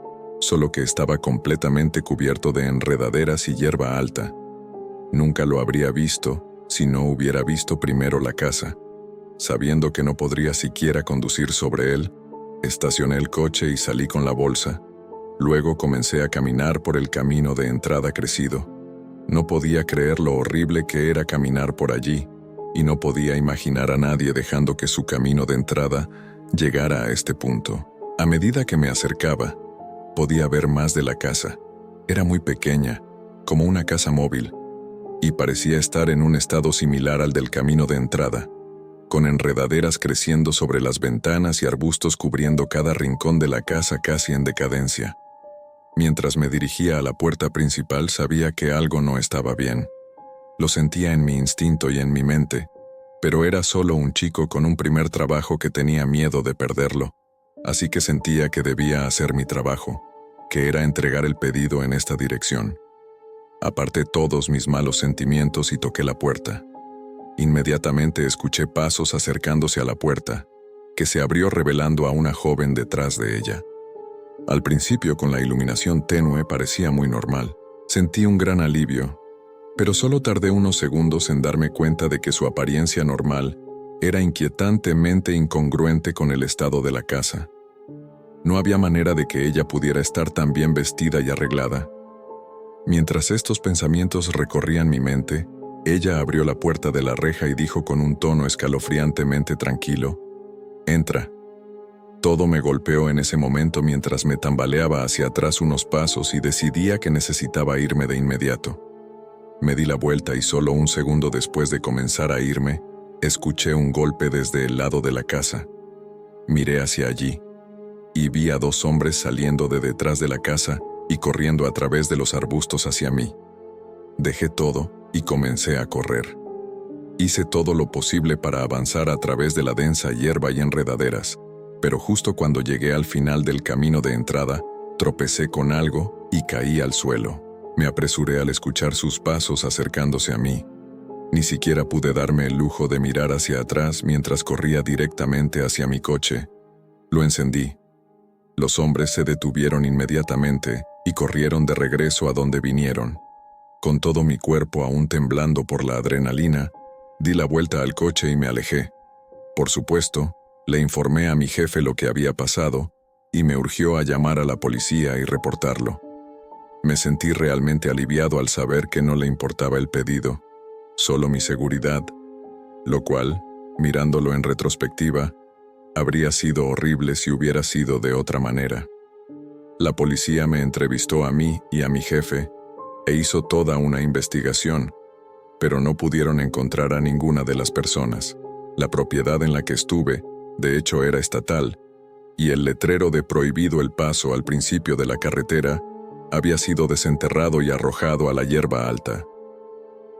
solo que estaba completamente cubierto de enredaderas y hierba alta. Nunca lo habría visto si no hubiera visto primero la casa. Sabiendo que no podría siquiera conducir sobre él, estacioné el coche y salí con la bolsa. Luego comencé a caminar por el camino de entrada crecido. No podía creer lo horrible que era caminar por allí, y no podía imaginar a nadie dejando que su camino de entrada llegara a este punto. A medida que me acercaba, podía ver más de la casa. Era muy pequeña, como una casa móvil, y parecía estar en un estado similar al del camino de entrada, con enredaderas creciendo sobre las ventanas y arbustos cubriendo cada rincón de la casa casi en decadencia. Mientras me dirigía a la puerta principal sabía que algo no estaba bien. Lo sentía en mi instinto y en mi mente, pero era solo un chico con un primer trabajo que tenía miedo de perderlo, así que sentía que debía hacer mi trabajo, que era entregar el pedido en esta dirección. Aparté todos mis malos sentimientos y toqué la puerta. Inmediatamente escuché pasos acercándose a la puerta, que se abrió revelando a una joven detrás de ella. Al principio, con la iluminación tenue, parecía muy normal. Sentí un gran alivio, pero solo tardé unos segundos en darme cuenta de que su apariencia normal era inquietantemente incongruente con el estado de la casa. No había manera de que ella pudiera estar tan bien vestida y arreglada. Mientras estos pensamientos recorrían mi mente, ella abrió la puerta de la reja y dijo con un tono escalofriantemente tranquilo: «Entra». Todo me golpeó en ese momento mientras me tambaleaba hacia atrás unos pasos y decidía que necesitaba irme de inmediato. Me di la vuelta y solo un segundo después de comenzar a irme, escuché un golpe desde el lado de la casa. Miré hacia allí y vi a 2 hombres saliendo de detrás de la casa y corriendo a través de los arbustos hacia mí. Dejé todo y comencé a correr. Hice todo lo posible para avanzar a través de la densa hierba y enredaderas, pero justo cuando llegué al final del camino de entrada, tropecé con algo y caí al suelo. Me apresuré al escuchar sus pasos acercándose a mí. Ni siquiera pude darme el lujo de mirar hacia atrás mientras corría directamente hacia mi coche. Lo encendí. Los hombres se detuvieron inmediatamente y corrieron de regreso a donde vinieron. Con todo mi cuerpo aún temblando por la adrenalina, di la vuelta al coche y me alejé. Por supuesto, le informé a mi jefe lo que había pasado y me urgió a llamar a la policía y reportarlo. Me sentí realmente aliviado al saber que no le importaba el pedido, solo mi seguridad, lo cual, mirándolo en retrospectiva, habría sido horrible si hubiera sido de otra manera. La policía me entrevistó a mí y a mi jefe e hizo toda una investigación, pero no pudieron encontrar a ninguna de las personas. La propiedad en la que estuve, de hecho, era estatal, y el letrero de prohibido el paso al principio de la carretera había sido desenterrado y arrojado a la hierba alta.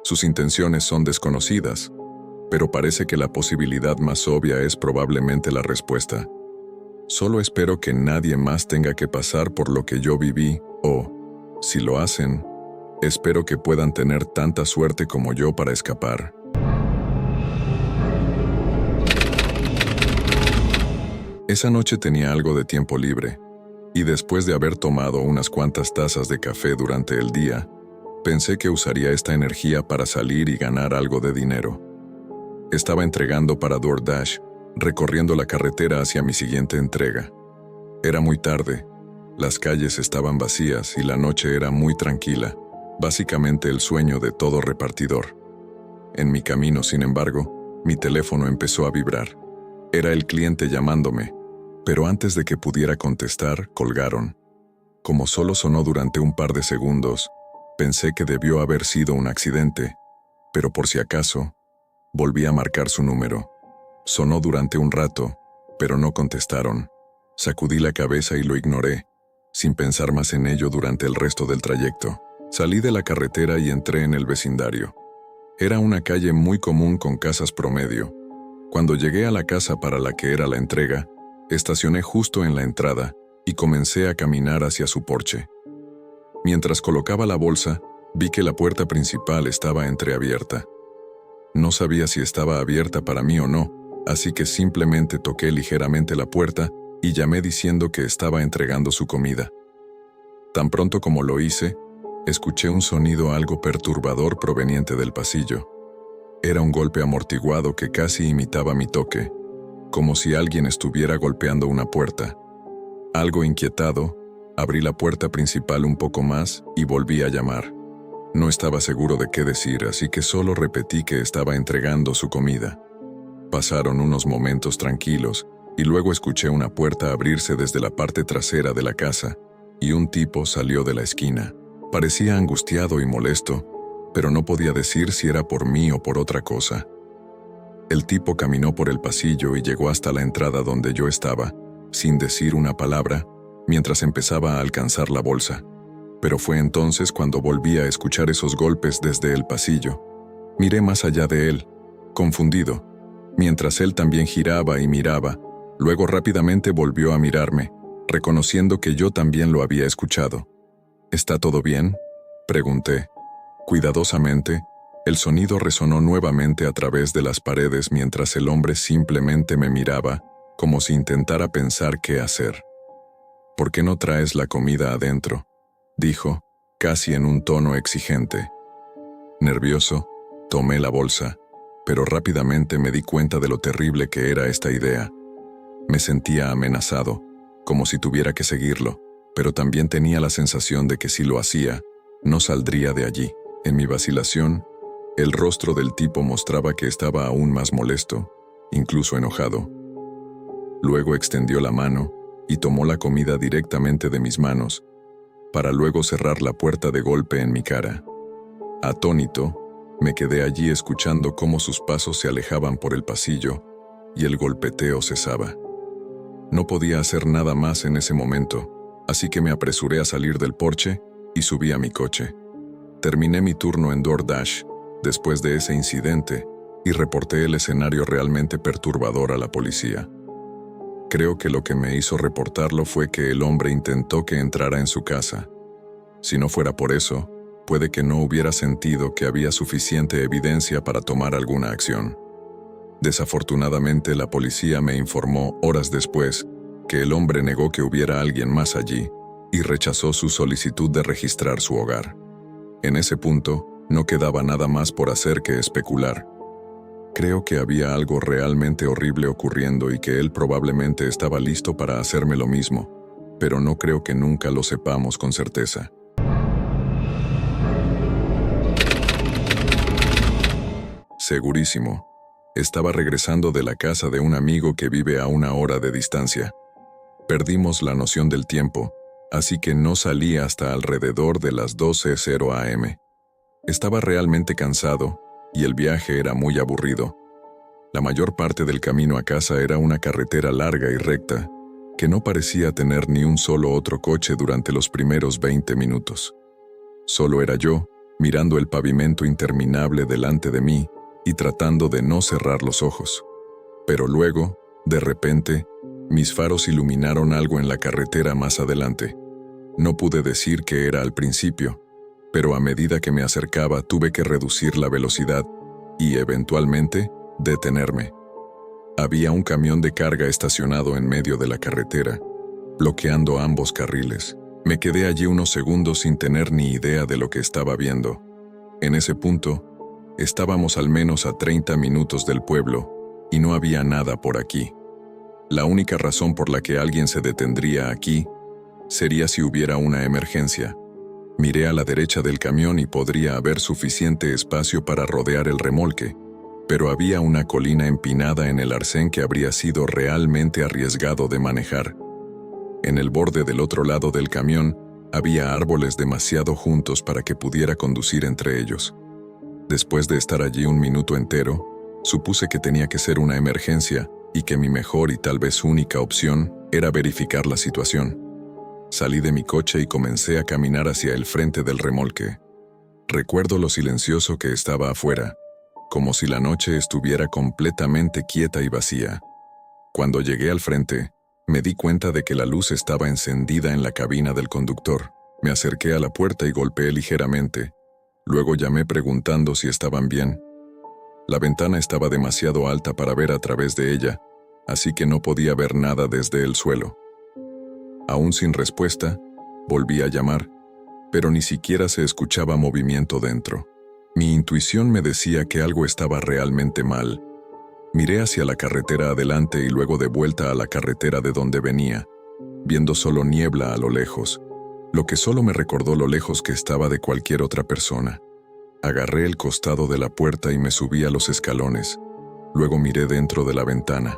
Sus intenciones son desconocidas, pero parece que la posibilidad más obvia es probablemente la respuesta. Solo espero que nadie más tenga que pasar por lo que yo viví, o, si lo hacen, espero que puedan tener tanta suerte como yo para escapar. Esa noche tenía algo de tiempo libre, y después de haber tomado unas cuantas tazas de café durante el día, pensé que usaría esta energía para salir y ganar algo de dinero. Estaba entregando para DoorDash, recorriendo la carretera hacia mi siguiente entrega. Era muy tarde, las calles estaban vacías y la noche era muy tranquila, básicamente el sueño de todo repartidor. En mi camino, sin embargo, mi teléfono empezó a vibrar. Era el cliente llamándome, pero antes de que pudiera contestar, colgaron. Como solo sonó durante un par de segundos, pensé que debió haber sido un accidente, pero por si acaso, volví a marcar su número. Sonó durante un rato, pero no contestaron. Sacudí la cabeza y lo ignoré, sin pensar más en ello durante el resto del trayecto. Salí de la carretera y entré en el vecindario. Era una calle muy común con casas promedio. Cuando llegué a la casa para la que era la entrega, estacioné justo en la entrada y comencé a caminar hacia su porche. Mientras colocaba la bolsa, vi que la puerta principal estaba entreabierta. No sabía si estaba abierta para mí o no, así que simplemente toqué ligeramente la puerta y llamé diciendo que estaba entregando su comida. Tan pronto como lo hice, escuché un sonido algo perturbador proveniente del pasillo. Era un golpe amortiguado que casi imitaba mi toque, como si alguien estuviera golpeando una puerta. Algo inquietado, abrí la puerta principal un poco más y volví a llamar. No estaba seguro de qué decir, así que solo repetí que estaba entregando su comida. Pasaron unos momentos tranquilos y luego escuché una puerta abrirse desde la parte trasera de la casa y un tipo salió de la esquina. Parecía angustiado y molesto, pero no podía decir si era por mí o por otra cosa. El tipo caminó por el pasillo y llegó hasta la entrada donde yo estaba, sin decir una palabra, mientras empezaba a alcanzar la bolsa. Pero fue entonces cuando volví a escuchar esos golpes desde el pasillo. Miré más allá de él, confundido, mientras él también giraba y miraba. Luego rápidamente volvió a mirarme, reconociendo que yo también lo había escuchado. ¿Está todo bien?, pregunté. Cuidadosamente, el sonido resonó nuevamente a través de las paredes mientras el hombre simplemente me miraba, como si intentara pensar qué hacer. «¿Por qué no traes la comida adentro?», dijo, casi en un tono exigente. Nervioso, tomé la bolsa, pero rápidamente me di cuenta de lo terrible que era esta idea. Me sentía amenazado, como si tuviera que seguirlo, pero también tenía la sensación de que si lo hacía, no saldría de allí. En mi vacilación, el rostro del tipo mostraba que estaba aún más molesto, incluso enojado. Luego extendió la mano y tomó la comida directamente de mis manos, para luego cerrar la puerta de golpe en mi cara. Atónito, me quedé allí escuchando cómo sus pasos se alejaban por el pasillo y el golpeteo cesaba. No podía hacer nada más en ese momento, así que me apresuré a salir del porche y subí a mi coche. Terminé mi turno en DoorDash después de ese incidente y reporté el escenario realmente perturbador a la policía. Creo que lo que me hizo reportarlo fue que el hombre intentó que entrara en su casa. Si no fuera por eso, puede que no hubiera sentido que había suficiente evidencia para tomar alguna acción. Desafortunadamente, la policía me informó horas después que el hombre negó que hubiera alguien más allí y rechazó su solicitud de registrar su hogar. En ese punto, no quedaba nada más por hacer que especular. Creo que había algo realmente horrible ocurriendo y que él probablemente estaba listo para hacerme lo mismo, pero no creo que nunca lo sepamos con certeza. Segurísimo. Estaba regresando de la casa de un amigo que vive a 1 hora de distancia. Perdimos la noción del tiempo, así que no salí hasta alrededor de las 12:00 am. Estaba realmente cansado y el viaje era muy aburrido. La mayor parte del camino a casa era una carretera larga y recta, que no parecía tener ni un solo otro coche durante los primeros 20 minutos. Solo era yo, mirando el pavimento interminable delante de mí y tratando de no cerrar los ojos. Pero luego, de repente, mis faros iluminaron algo en la carretera más adelante. No pude decir qué era al principio, pero a medida que me acercaba tuve que reducir la velocidad y, eventualmente, detenerme. Había un camión de carga estacionado en medio de la carretera, bloqueando ambos carriles. Me quedé allí unos segundos sin tener ni idea de lo que estaba viendo. En ese punto, estábamos al menos a 30 minutos del pueblo y no había nada por aquí. La única razón por la que alguien se detendría aquí sería si hubiera una emergencia. Miré a la derecha del camión y podría haber suficiente espacio para rodear el remolque, pero había una colina empinada en el arcén que habría sido realmente arriesgado de manejar. En el borde del otro lado del camión había árboles demasiado juntos para que pudiera conducir entre ellos. Después de estar allí un minuto entero, supuse que tenía que ser una emergencia y que mi mejor y tal vez única opción era verificar la situación. Salí de mi coche y comencé a caminar hacia el frente del remolque. Recuerdo lo silencioso que estaba afuera, como si la noche estuviera completamente quieta y vacía. Cuando llegué al frente, me di cuenta de que la luz estaba encendida en la cabina del conductor. Me acerqué a la puerta y golpeé ligeramente. Luego llamé preguntando si estaban bien. La ventana estaba demasiado alta para ver a través de ella, así que no podía ver nada desde el suelo. Aún sin respuesta, volví a llamar, pero ni siquiera se escuchaba movimiento dentro. Mi intuición me decía que algo estaba realmente mal. Miré hacia la carretera adelante y luego de vuelta a la carretera de donde venía, viendo solo niebla a lo lejos, lo que solo me recordó lo lejos que estaba de cualquier otra persona. Agarré el costado de la puerta y me subí a los escalones. Luego miré dentro de la ventana.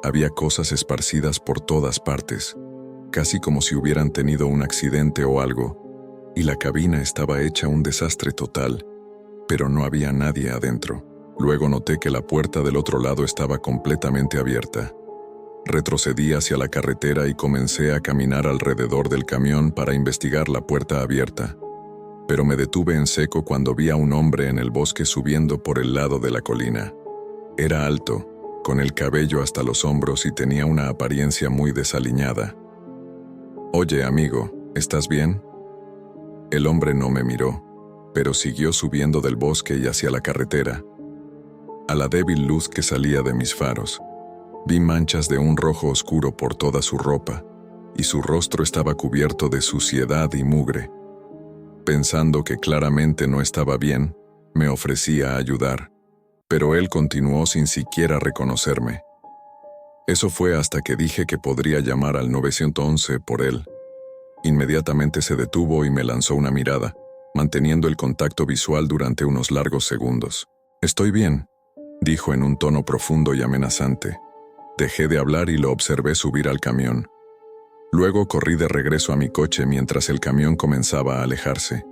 Había cosas esparcidas por todas partes, casi como si hubieran tenido un accidente o algo, y la cabina estaba hecha un desastre total, pero no había nadie adentro. Luego noté que la puerta del otro lado estaba completamente abierta. Retrocedí hacia la carretera y comencé a caminar alrededor del camión para investigar la puerta abierta, pero me detuve en seco cuando vi a un hombre en el bosque subiendo por el lado de la colina. Era alto, con el cabello hasta los hombros y tenía una apariencia muy desaliñada. «Oye, amigo, ¿estás bien?» El hombre no me miró, pero siguió subiendo del bosque y hacia la carretera. A la débil luz que salía de mis faros, vi manchas de un rojo oscuro por toda su ropa, y su rostro estaba cubierto de suciedad y mugre. Pensando que claramente no estaba bien, me ofrecí a ayudar, pero él continuó sin siquiera reconocerme. Eso fue hasta que dije que podría llamar al 911 por él. Inmediatamente se detuvo y me lanzó una mirada, manteniendo el contacto visual durante unos largos segundos. «Estoy bien», dijo en un tono profundo y amenazante. Dejé de hablar y lo observé subir al camión. Luego corrí de regreso a mi coche mientras el camión comenzaba a alejarse.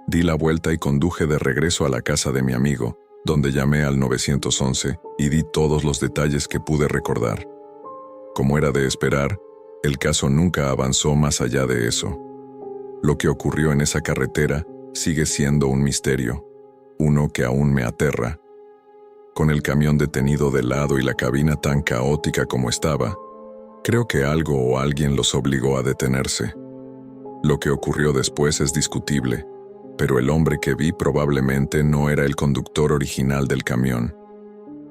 Di la vuelta y conduje de regreso a la casa de mi amigo, donde llamé al 911 y di todos los detalles que pude recordar. Como era de esperar, el caso nunca avanzó más allá de eso. Lo que ocurrió en esa carretera sigue siendo un misterio, uno que aún me aterra. Con el camión detenido de lado y la cabina tan caótica como estaba, creo que algo o alguien los obligó a detenerse. Lo que ocurrió después es discutible, pero el hombre que vi probablemente no era el conductor original del camión.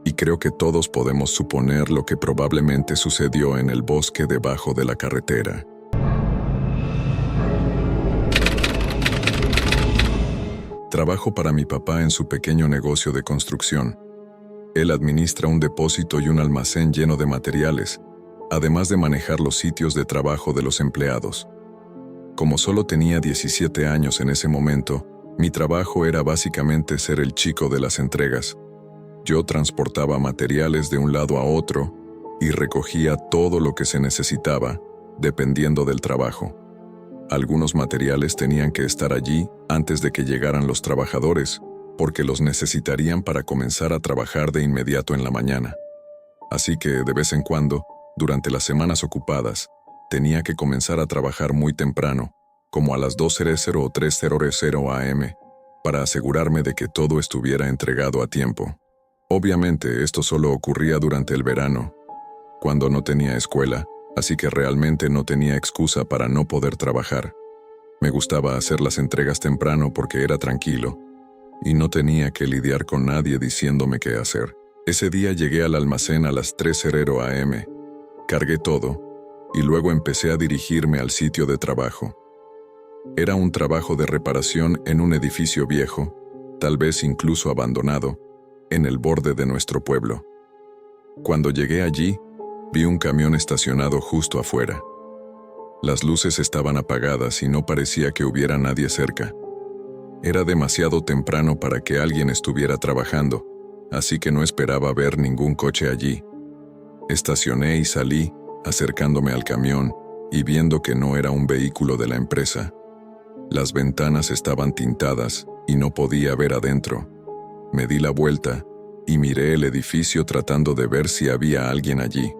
Y creo que todos podemos suponer lo que probablemente sucedió en el bosque debajo de la carretera. Trabajo para mi papá en su pequeño negocio de construcción. Él administra un depósito y un almacén lleno de materiales, además de manejar los sitios de trabajo de los empleados. Como solo tenía 17 años en ese momento, mi trabajo era básicamente ser el chico de las entregas. Yo transportaba materiales de un lado a otro y recogía todo lo que se necesitaba, dependiendo del trabajo. Algunos materiales tenían que estar allí antes de que llegaran los trabajadores, porque los necesitarían para comenzar a trabajar de inmediato en la mañana. Así que, de vez en cuando, durante las semanas ocupadas, tenía que comenzar a trabajar muy temprano, como a las 2:00 o 3:00 am, para asegurarme de que todo estuviera entregado a tiempo. Obviamente, esto solo ocurría durante el verano, cuando no tenía escuela, así que realmente no tenía excusa para no poder trabajar. Me gustaba hacer las entregas temprano porque era tranquilo, y no tenía que lidiar con nadie diciéndome qué hacer. Ese día llegué al almacén a las 3:00 am, cargué todo, y luego empecé a dirigirme al sitio de trabajo. Era un trabajo de reparación en un edificio viejo, tal vez incluso abandonado, en el borde de nuestro pueblo. Cuando llegué allí, vi un camión estacionado justo afuera. Las luces estaban apagadas y no parecía que hubiera nadie cerca. Era demasiado temprano para que alguien estuviera trabajando, así que no esperaba ver ningún coche allí. Estacioné y salí, acercándome al camión y viendo que no era un vehículo de la empresa. Las ventanas estaban tintadas y no podía ver adentro. Me di la vuelta y miré el edificio tratando de ver si había alguien allí.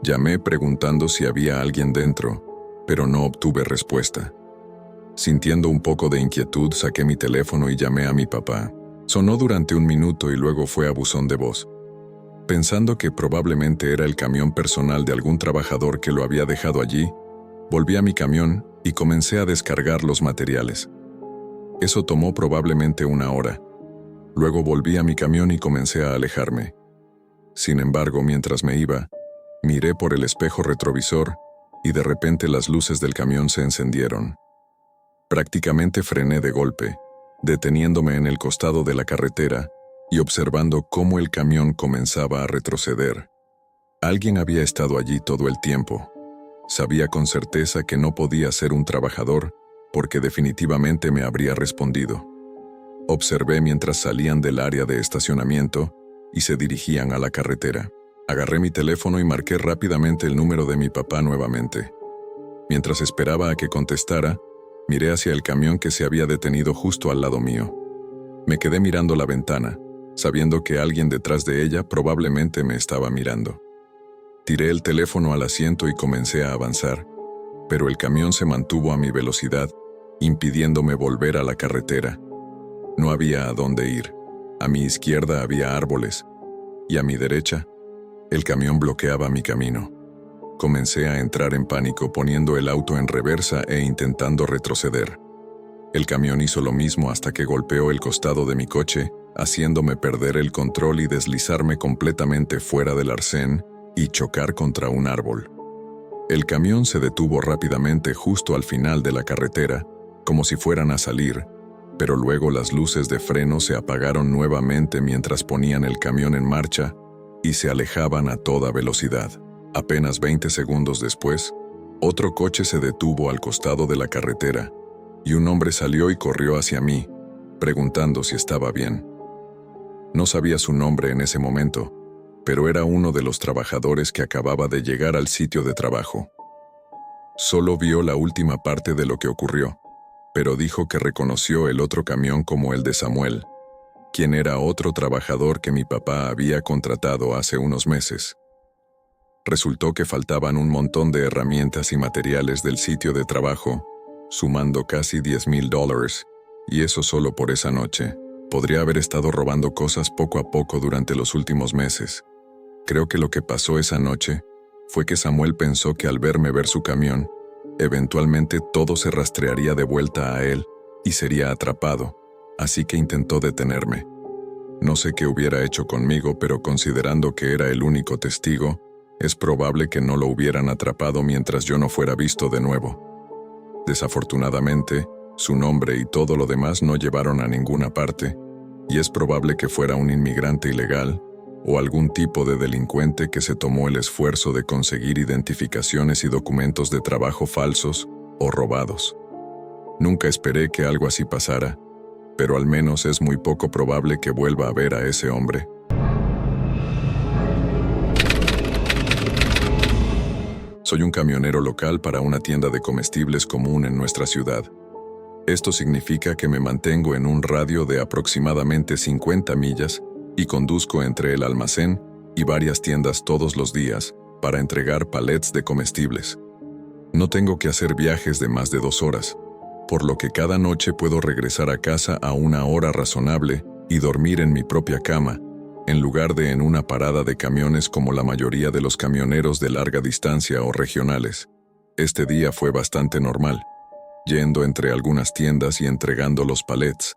Llamé preguntando si había alguien dentro, pero no obtuve respuesta. Sintiendo un poco de inquietud, saqué mi teléfono y llamé a mi papá. Sonó durante 1 minuto y luego fue a buzón de voz. Pensando que probablemente era el camión personal de algún trabajador que lo había dejado allí, volví a mi camión y comencé a descargar los materiales. Eso tomó probablemente 1 hora. Luego volví a mi camión y comencé a alejarme. Sin embargo, mientras me iba, miré por el espejo retrovisor y de repente las luces del camión se encendieron. Prácticamente frené de golpe, deteniéndome en el costado de la carretera y observando cómo el camión comenzaba a retroceder. Alguien había estado allí todo el tiempo. Sabía con certeza que no podía ser un trabajador, porque definitivamente me habría respondido. Observé mientras salían del área de estacionamiento y se dirigían a la carretera. Agarré mi teléfono y marqué rápidamente el número de mi papá nuevamente. Mientras esperaba a que contestara, miré hacia el camión que se había detenido justo al lado mío. Me quedé mirando la ventana, sabiendo que alguien detrás de ella probablemente me estaba mirando. Tiré el teléfono al asiento y comencé a avanzar, pero el camión se mantuvo a mi velocidad, impidiéndome volver a la carretera. No había a dónde ir. A mi izquierda había árboles, y a mi derecha, el camión bloqueaba mi camino. Comencé a entrar en pánico poniendo el auto en reversa e intentando retroceder. El camión hizo lo mismo hasta que golpeó el costado de mi coche, haciéndome perder el control y deslizarme completamente fuera del arcén y chocar contra un árbol. El camión se detuvo rápidamente justo al final de la carretera, como si fueran a salir, pero luego las luces de freno se apagaron nuevamente mientras ponían el camión en marcha y se alejaban a toda velocidad. Apenas 20 segundos después, otro coche se detuvo al costado de la carretera y un hombre salió y corrió hacia mí, preguntando si estaba bien. No sabía su nombre en ese momento, pero era uno de los trabajadores que acababa de llegar al sitio de trabajo. Solo vio la última parte de lo que ocurrió, pero dijo que reconoció el otro camión como el de Samuel, quien era otro trabajador que mi papá había contratado hace unos meses. Resultó que faltaban un montón de herramientas y materiales del sitio de trabajo, sumando casi $10,000, y eso solo por esa noche. Podría haber estado robando cosas poco a poco durante los últimos meses. Creo que lo que pasó esa noche fue que Samuel pensó que al verme ver su camión, eventualmente todo se rastrearía de vuelta a él y sería atrapado, así que intentó detenerme. No sé qué hubiera hecho conmigo, pero considerando que era el único testigo, es probable que no lo hubieran atrapado mientras yo no fuera visto de nuevo. Desafortunadamente, su nombre y todo lo demás no llevaron a ninguna parte, y es probable que fuera un inmigrante ilegal o algún tipo de delincuente que se tomó el esfuerzo de conseguir identificaciones y documentos de trabajo falsos o robados. Nunca esperé que algo así pasara, pero al menos es muy poco probable que vuelva a ver a ese hombre. Soy un camionero local para una tienda de comestibles común en nuestra ciudad. Esto significa que me mantengo en un radio de aproximadamente 50 millas y conduzco entre el almacén y varias tiendas todos los días para entregar palets de comestibles. No tengo que hacer viajes de más de 2 horas, por lo que cada noche puedo regresar a casa a una hora razonable y dormir en mi propia cama, en lugar de en una parada de camiones como la mayoría de los camioneros de larga distancia o regionales. Este día fue bastante normal, yendo entre algunas tiendas y entregando los palets.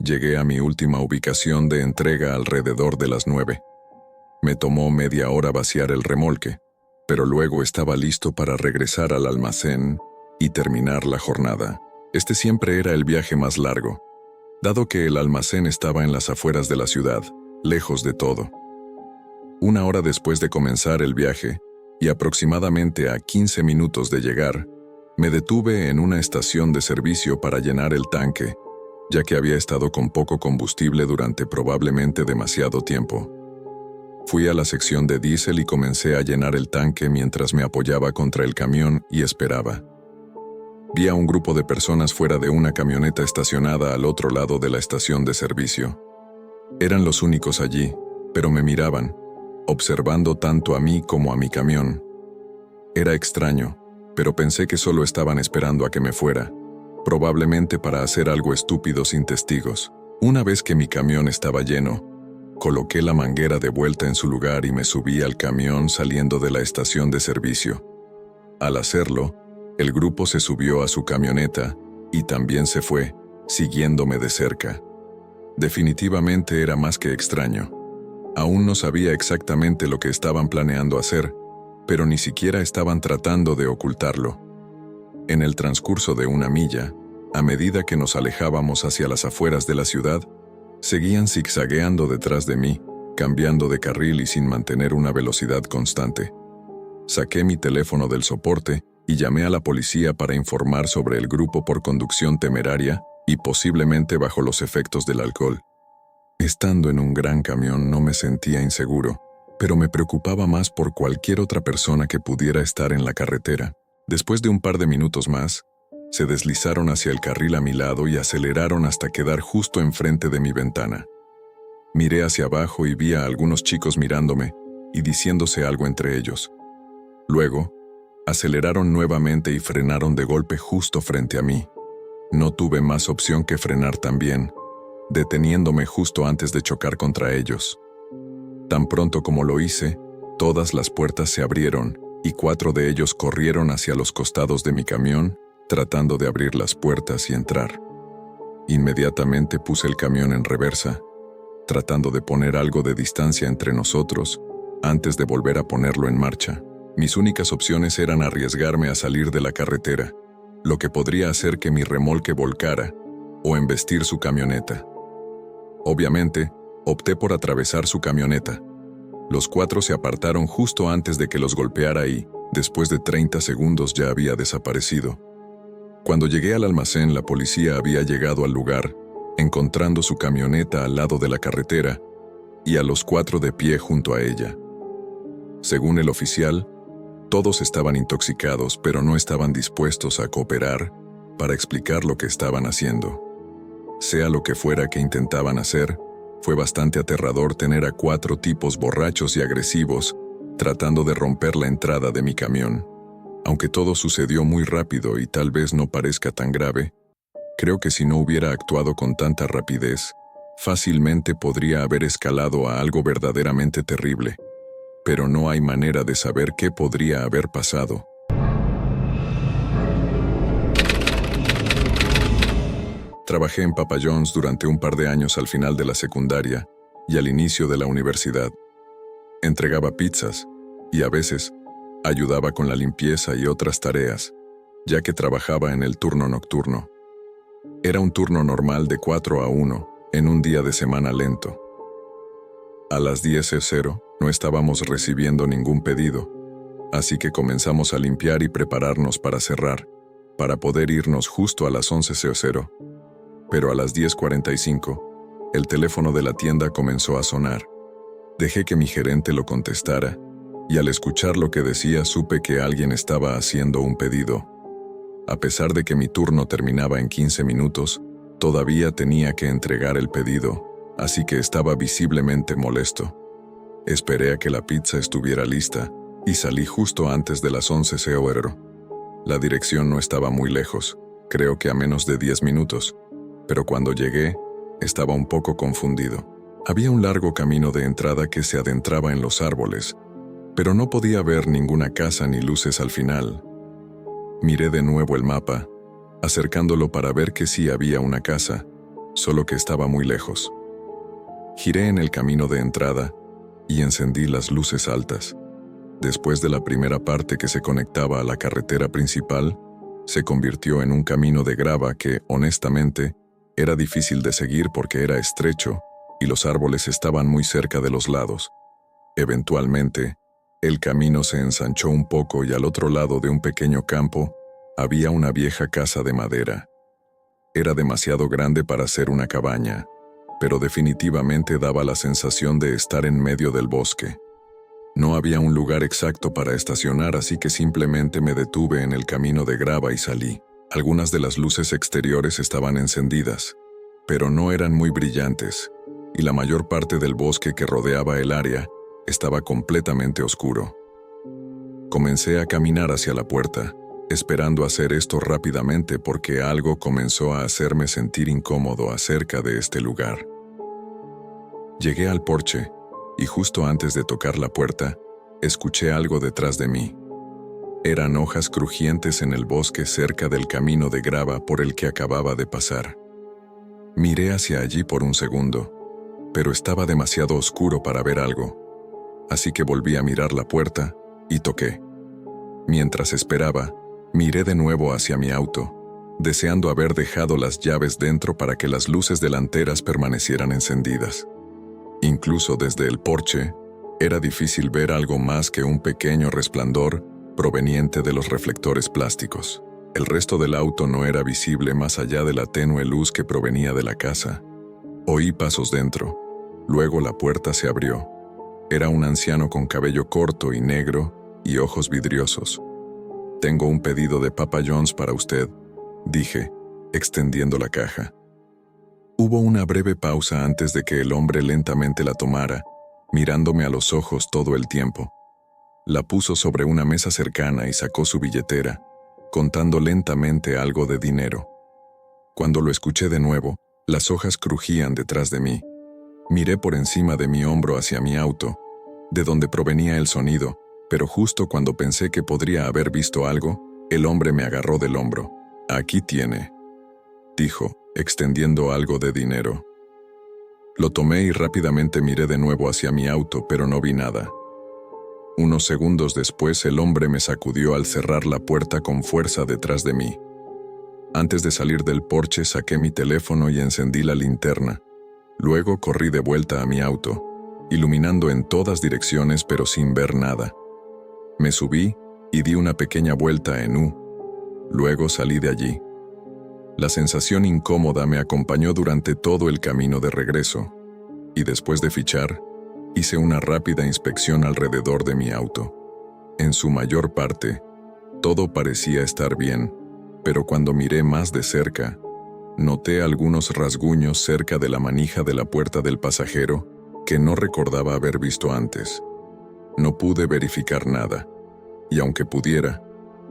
Llegué a mi última ubicación de entrega alrededor de las 9. Me tomó media hora vaciar el remolque, pero luego estaba listo para regresar al almacén y terminar la jornada. Este siempre era el viaje más largo, dado que el almacén estaba en las afueras de la ciudad, lejos de todo. Una hora después de comenzar el viaje, y aproximadamente a 15 minutos de llegar, me detuve en una estación de servicio para llenar el tanque, ya que había estado con poco combustible durante probablemente demasiado tiempo. Fui a la sección de diésel y comencé a llenar el tanque mientras me apoyaba contra el camión y esperaba. Vi a un grupo de personas fuera de una camioneta estacionada al otro lado de la estación de servicio. Eran los únicos allí, pero me miraban, observando tanto a mí como a mi camión. Era extraño, pero pensé que solo estaban esperando a que me fuera, probablemente para hacer algo estúpido sin testigos. Una vez que mi camión estaba lleno, coloqué la manguera de vuelta en su lugar y me subí al camión saliendo de la estación de servicio. Al hacerlo, el grupo se subió a su camioneta y también se fue, siguiéndome de cerca. Definitivamente era más que extraño. Aún no sabía exactamente lo que estaban planeando hacer, pero ni siquiera estaban tratando de ocultarlo. En el transcurso de una milla, a medida que nos alejábamos hacia las afueras de la ciudad, seguían zigzagueando detrás de mí, cambiando de carril y sin mantener una velocidad constante. Saqué mi teléfono del soporte y llamé a la policía para informar sobre el grupo por conducción temeraria y posiblemente bajo los efectos del alcohol. Estando en un gran camión no me sentía inseguro, pero me preocupaba más por cualquier otra persona que pudiera estar en la carretera. Después de un par de minutos más, se deslizaron hacia el carril a mi lado y aceleraron hasta quedar justo enfrente de mi ventana. Miré hacia abajo y vi a algunos chicos mirándome y diciéndose algo entre ellos. Luego, aceleraron nuevamente y frenaron de golpe justo frente a mí. No tuve más opción que frenar también, deteniéndome justo antes de chocar contra ellos. Tan pronto como lo hice, todas las puertas se abrieron y 4 de ellos corrieron hacia los costados de mi camión, tratando de abrir las puertas y entrar. Inmediatamente puse el camión en reversa, tratando de poner algo de distancia entre nosotros antes de volver a ponerlo en marcha. Mis únicas opciones eran arriesgarme a salir de la carretera, lo que podría hacer que mi remolque volcara, o embestir su camioneta. Obviamente, opté por atravesar su camioneta. Los 4 se apartaron justo antes de que los golpeara y, después de 30 segundos ya había desaparecido. Cuando llegué al almacén, la policía había llegado al lugar, encontrando su camioneta al lado de la carretera y a los 4 de pie junto a ella. Según el oficial, todos estaban intoxicados, pero no estaban dispuestos a cooperar para explicar lo que estaban haciendo. Sea lo que fuera que intentaban hacer, fue bastante aterrador tener a 4 tipos borrachos y agresivos tratando de romper la entrada de mi camión. Aunque todo sucedió muy rápido y tal vez no parezca tan grave, creo que si no hubiera actuado con tanta rapidez, fácilmente podría haber escalado a algo verdaderamente terrible. Pero no hay manera de saber qué podría haber pasado. Trabajé en Papa John's durante un par de años al final de la secundaria y al inicio de la universidad. Entregaba pizzas y a veces ayudaba con la limpieza y otras tareas, ya que trabajaba en el turno nocturno. Era un turno normal de 4 a 1 en un día de semana lento. A las 10:00 no estábamos recibiendo ningún pedido, así que comenzamos a limpiar y prepararnos para cerrar, para poder irnos justo a las 11:00. Pero a las 10:45, el teléfono de la tienda comenzó a sonar. Dejé que mi gerente lo contestara, y al escuchar lo que decía supe que alguien estaba haciendo un pedido. A pesar de que mi turno terminaba en 15 minutos, todavía tenía que entregar el pedido, así que estaba visiblemente molesto. Esperé a que la pizza estuviera lista, y salí justo antes de las 11:00. La dirección no estaba muy lejos, creo que a menos de 10 minutos. Pero cuando llegué, estaba un poco confundido. Había un largo camino de entrada que se adentraba en los árboles, pero no podía ver ninguna casa ni luces al final. Miré de nuevo el mapa, acercándolo para ver que sí había una casa, solo que estaba muy lejos. Giré en el camino de entrada y encendí las luces altas. Después de la primera parte que se conectaba a la carretera principal, se convirtió en un camino de grava que, honestamente, era difícil de seguir porque era estrecho y los árboles estaban muy cerca de los lados. Eventualmente, el camino se ensanchó un poco y al otro lado de un pequeño campo había una vieja casa de madera. Era demasiado grande para ser una cabaña, pero definitivamente daba la sensación de estar en medio del bosque. No había un lugar exacto para estacionar, así que simplemente me detuve en el camino de grava y salí. Algunas de las luces exteriores estaban encendidas, pero no eran muy brillantes, y la mayor parte del bosque que rodeaba el área estaba completamente oscuro. Comencé a caminar hacia la puerta, esperando hacer esto rápidamente porque algo comenzó a hacerme sentir incómodo acerca de este lugar. Llegué al porche, y justo antes de tocar la puerta, escuché algo detrás de mí. Eran hojas crujientes en el bosque cerca del camino de grava por el que acababa de pasar. Miré hacia allí por un segundo, pero estaba demasiado oscuro para ver algo, así que volví a mirar la puerta y toqué. Mientras esperaba, miré de nuevo hacia mi auto, deseando haber dejado las llaves dentro para que las luces delanteras permanecieran encendidas. Incluso desde el porche, era difícil ver algo más que un pequeño resplandor proveniente de los reflectores plásticos. El resto del auto no era visible más allá de la tenue luz que provenía de la casa. Oí pasos dentro. Luego la puerta se abrió. Era un anciano con cabello corto y negro y ojos vidriosos. «Tengo un pedido de Papa John's para usted», dije, extendiendo la caja. Hubo una breve pausa antes de que el hombre lentamente la tomara, mirándome a los ojos todo el tiempo. La puso sobre una mesa cercana y sacó su billetera, contando lentamente algo de dinero. Cuando lo escuché de nuevo, las hojas crujían detrás de mí. Miré por encima de mi hombro hacia mi auto, de donde provenía el sonido, pero justo cuando pensé que podría haber visto algo, el hombre me agarró del hombro. «Aquí tiene», dijo, extendiendo algo de dinero. Lo tomé y rápidamente miré de nuevo hacia mi auto, pero no vi nada. Unos segundos después, el hombre me sacudió al cerrar la puerta con fuerza detrás de mí. Antes de salir del porche, saqué mi teléfono y encendí la linterna. Luego corrí de vuelta a mi auto, iluminando en todas direcciones pero sin ver nada. Me subí y di una pequeña vuelta en U. Luego salí de allí. La sensación incómoda me acompañó durante todo el camino de regreso, y después de fichar, hice una rápida inspección alrededor de mi auto. En su mayor parte, todo parecía estar bien, pero cuando miré más de cerca, noté algunos rasguños cerca de la manija de la puerta del pasajero que no recordaba haber visto antes. No pude verificar nada, y aunque pudiera,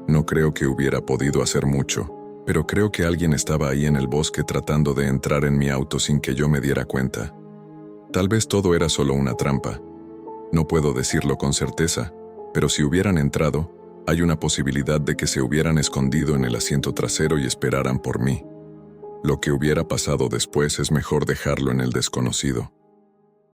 no creo que hubiera podido hacer mucho. Pero creo que alguien estaba ahí en el bosque tratando de entrar en mi auto sin que yo me diera cuenta. Tal vez todo era solo una trampa. No puedo decirlo con certeza, pero si hubieran entrado, hay una posibilidad de que se hubieran escondido en el asiento trasero y esperaran por mí. Lo que hubiera pasado después es mejor dejarlo en el desconocido.